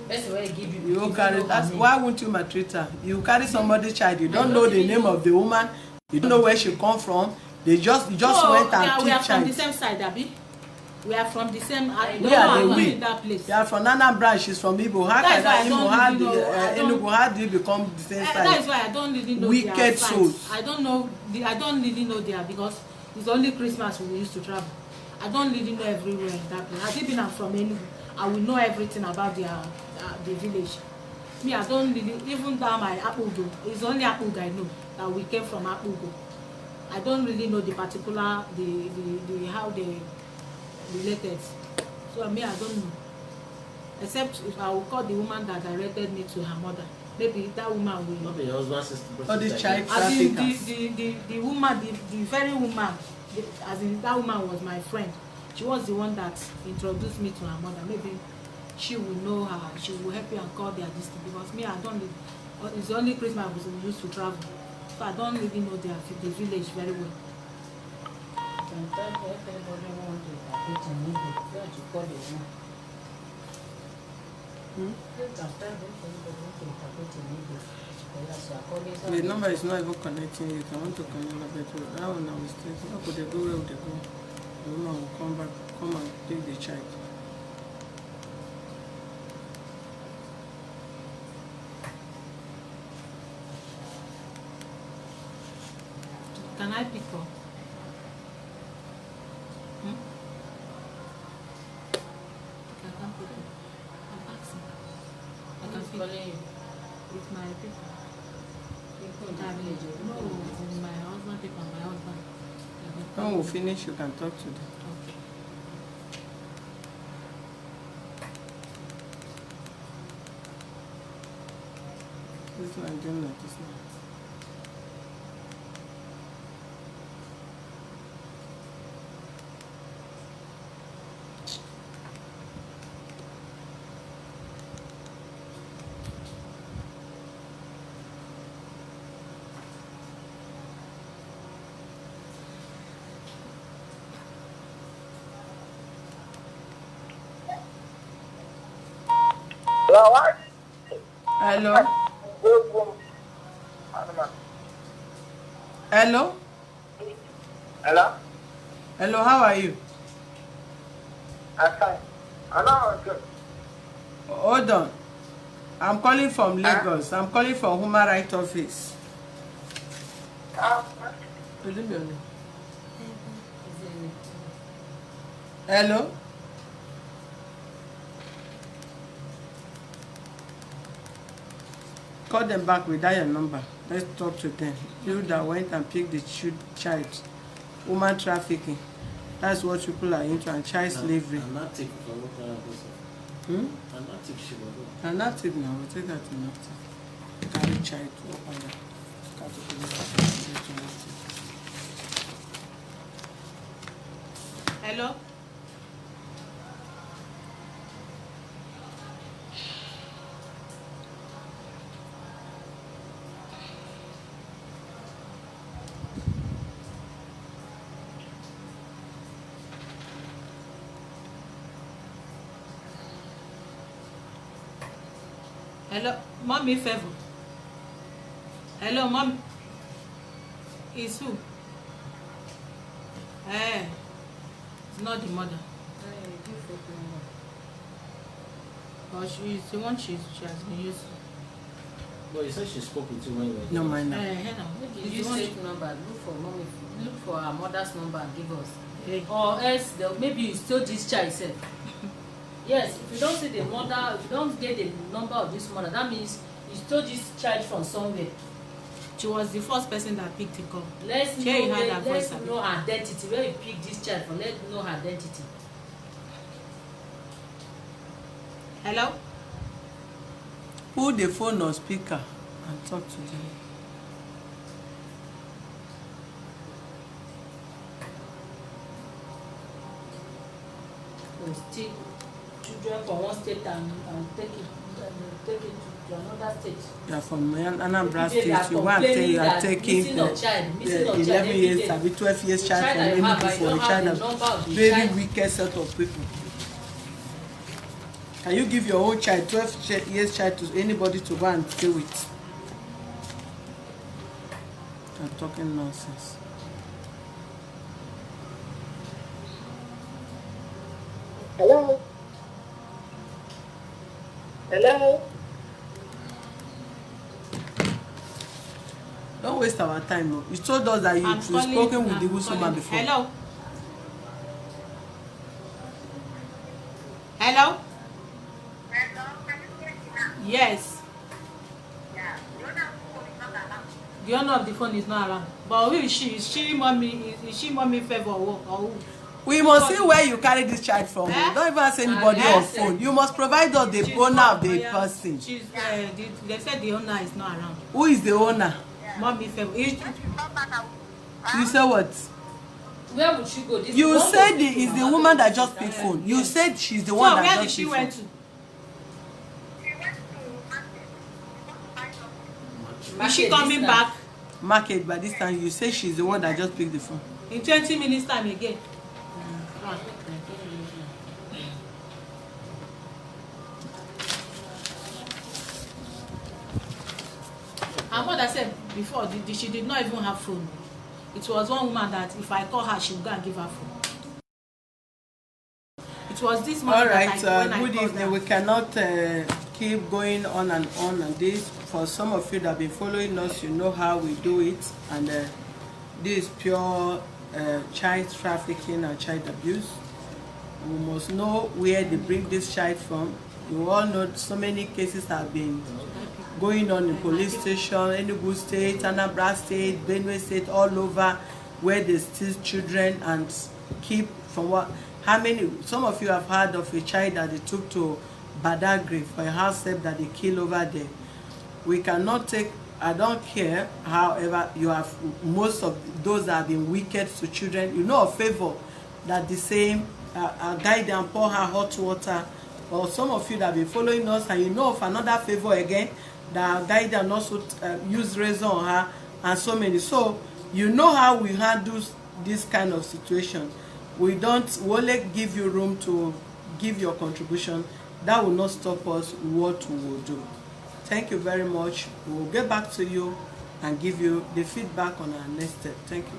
Speaker 5: Person wey give you.
Speaker 1: You won't carry that. Why won't you maltreat her? You carry somebody's child. You don't know the name of the woman. You don't know where she come from. You just went and
Speaker 2: we are
Speaker 1: keep
Speaker 2: from the
Speaker 1: child.
Speaker 2: same side, Abi. We are from the same. I don't
Speaker 1: We
Speaker 2: know
Speaker 1: are
Speaker 2: how
Speaker 1: the
Speaker 2: I
Speaker 1: we.
Speaker 2: in that place.
Speaker 1: You are from Anambra. She's from Igbo. How
Speaker 2: That's
Speaker 1: can
Speaker 2: why I
Speaker 1: that
Speaker 2: don't
Speaker 1: Igbo? How
Speaker 2: really
Speaker 1: do
Speaker 2: know. I don't-
Speaker 1: Enugu? How do you become the same
Speaker 2: That is
Speaker 1: side?
Speaker 2: why I don't really know
Speaker 1: Wicked
Speaker 2: their
Speaker 1: souls.
Speaker 2: sides. I don't know. I don't really know there because it's only Christmas we used to travel. I don't really know everywhere in that place. As even I'm from Enugu, I will know everything about the village. Me, I don't really, even down my Apugo, it's only Apugo I know that we came from Apugo. I don't really know the particular, the how they related. So me, I don't know. Except if I will call the woman that directed me to her mother. Maybe that woman will.
Speaker 3: Not your husband's sister.
Speaker 1: All the child
Speaker 2: As in
Speaker 1: traffickers.
Speaker 2: the woman, the very woman, as in that woman was my friend. She was the one that introduced me to her mother. Maybe she will know her. She will help you and call their distance because me, I don't live. It's only Christmas we used to travel, so I don't really know the village very well.
Speaker 5: Sometimes if anybody want to interpret in Igbo, you have to call the woman. Sometimes if anybody want to interpret in Igbo, you are calling.
Speaker 1: The number is not even connecting. You can want to connect but that one I will stay. How could they go where would they go? The woman will come back, come and take the child.
Speaker 2: Can I pick up? I can't pick up. I'm asking. I can pick
Speaker 5: Calling you.
Speaker 2: with my people.
Speaker 5: People in the village.
Speaker 2: No, with my husband people, my husband.
Speaker 1: When we finish, you can talk to them.
Speaker 2: Okay.
Speaker 1: This one doing like this now. Hello? Hello?
Speaker 8: Hello?
Speaker 1: Hello, how are you?
Speaker 8: I'm fine. Hello?
Speaker 1: Hold on. I'm calling from Lagos. I'm calling from Human Rights Office. Hello? Call them back with that your number. Let's talk to them. You that went and picked the child. Woman trafficking. That's what people are into, and child slavery.
Speaker 3: I'm not taking for what
Speaker 1: Hmm?
Speaker 3: I'm not taking she will do.
Speaker 1: An active now, we'll take that to an active. Carry child to open that.
Speaker 2: Hello? Hello, mommy Favor. Hello, mom. It's who? Eh, it's not the mother. But she's the one she has been using.
Speaker 3: But you said she spoke with you when you were
Speaker 1: No,
Speaker 3: there.
Speaker 1: mine now.
Speaker 5: Maybe
Speaker 2: It's
Speaker 5: you
Speaker 2: the one
Speaker 5: take number, look for mommy, look for her mother's number and give us.
Speaker 2: Hey.
Speaker 5: Or else maybe you stole this child sef. Yes, if you don't see the mother, if you don't get the number of this mother, that means you stole this child from somewhere.
Speaker 2: She was the first person that picked the call.
Speaker 5: Let's know,
Speaker 2: Shey you heard her
Speaker 5: let's
Speaker 2: voice, abi?
Speaker 5: know her identity. Where you pick this child from, let's know her identity.
Speaker 2: Hello?
Speaker 1: Put the phone on speaker and talk to them.
Speaker 5: We steal children from one state and take it take it to another state.
Speaker 1: You are from Anambra
Speaker 5: If they are
Speaker 1: State. You want to say
Speaker 5: complaining
Speaker 1: you are
Speaker 5: that
Speaker 1: taking
Speaker 5: missing of child, missing of child
Speaker 1: 11
Speaker 5: every
Speaker 1: years,
Speaker 5: day.
Speaker 1: abi 12 years
Speaker 5: The
Speaker 1: child
Speaker 5: child
Speaker 1: from
Speaker 5: that you have,
Speaker 1: Enugu
Speaker 5: I
Speaker 1: for a
Speaker 5: don't
Speaker 1: child
Speaker 5: have the number of
Speaker 1: of
Speaker 5: the
Speaker 1: very
Speaker 5: child.
Speaker 1: wicked set of people. Can you give your own child 12 years child to anybody to go and stay with? I'm talking nonsense.
Speaker 6: Hello? Hello?
Speaker 1: Don't waste our time. No. You told us that you've spoken with the woman before.
Speaker 2: Hello? Hello? Yes. The owner of the phone is not around. But who is she? Is she mommy favor or who?
Speaker 1: We must see where you carry this child from.
Speaker 2: Eh?
Speaker 1: Don't even ask anybody on phone. You must provide us the owner of the
Speaker 2: Yeah.
Speaker 1: person.
Speaker 2: She's, they said the owner is not around.
Speaker 1: Who is the owner?
Speaker 2: Mommy favor.
Speaker 1: You say what?
Speaker 5: Where would she go? This
Speaker 1: You
Speaker 5: one
Speaker 1: said
Speaker 5: goes to
Speaker 1: it's the
Speaker 5: another
Speaker 1: woman that
Speaker 5: place.
Speaker 1: just picked phone. You
Speaker 5: Yes.
Speaker 1: said she's the
Speaker 2: So
Speaker 1: one that
Speaker 2: where did
Speaker 1: just
Speaker 2: she
Speaker 1: picked
Speaker 2: went
Speaker 1: phone.
Speaker 2: to? Is she
Speaker 5: Market
Speaker 2: coming
Speaker 5: this
Speaker 2: back
Speaker 1: Market by this time. You say she's the one that just picked the phone.
Speaker 2: in 20 minutes time again? Her mother said before she did not even have phone. It was one woman that if I call her, she would go and give her phone. It was this morning
Speaker 1: All right.
Speaker 2: that
Speaker 1: Good
Speaker 2: called
Speaker 1: evening.
Speaker 2: her.
Speaker 1: We cannot keep going on and this. For some of you that have been following us, you know how we do it, and this is pure child trafficking and child abuse. We must know where they bring this child from. You all know so many cases have been going on in police station, Enugu State, Anambra State, Benue State, all over, where they steal children and keep from what? How many? Some of you have heard of a child that they took to Badagry for a house step that they killed over there. We cannot take. I don't care. However, you have most of those that have been wicked to children. You know of favor that the same guide and pour her hot water. Or some of you that have been following us and you know of another favor again that guide and also use razor on her and so many. So you know how we handle this kind of situation. We only give you room to give your contribution. That will not stop us what we will do. Thank you very much. We will get back to you and give you the feedback on our next step. Thank you.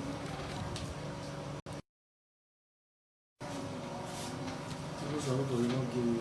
Speaker 3: Those are people will not give you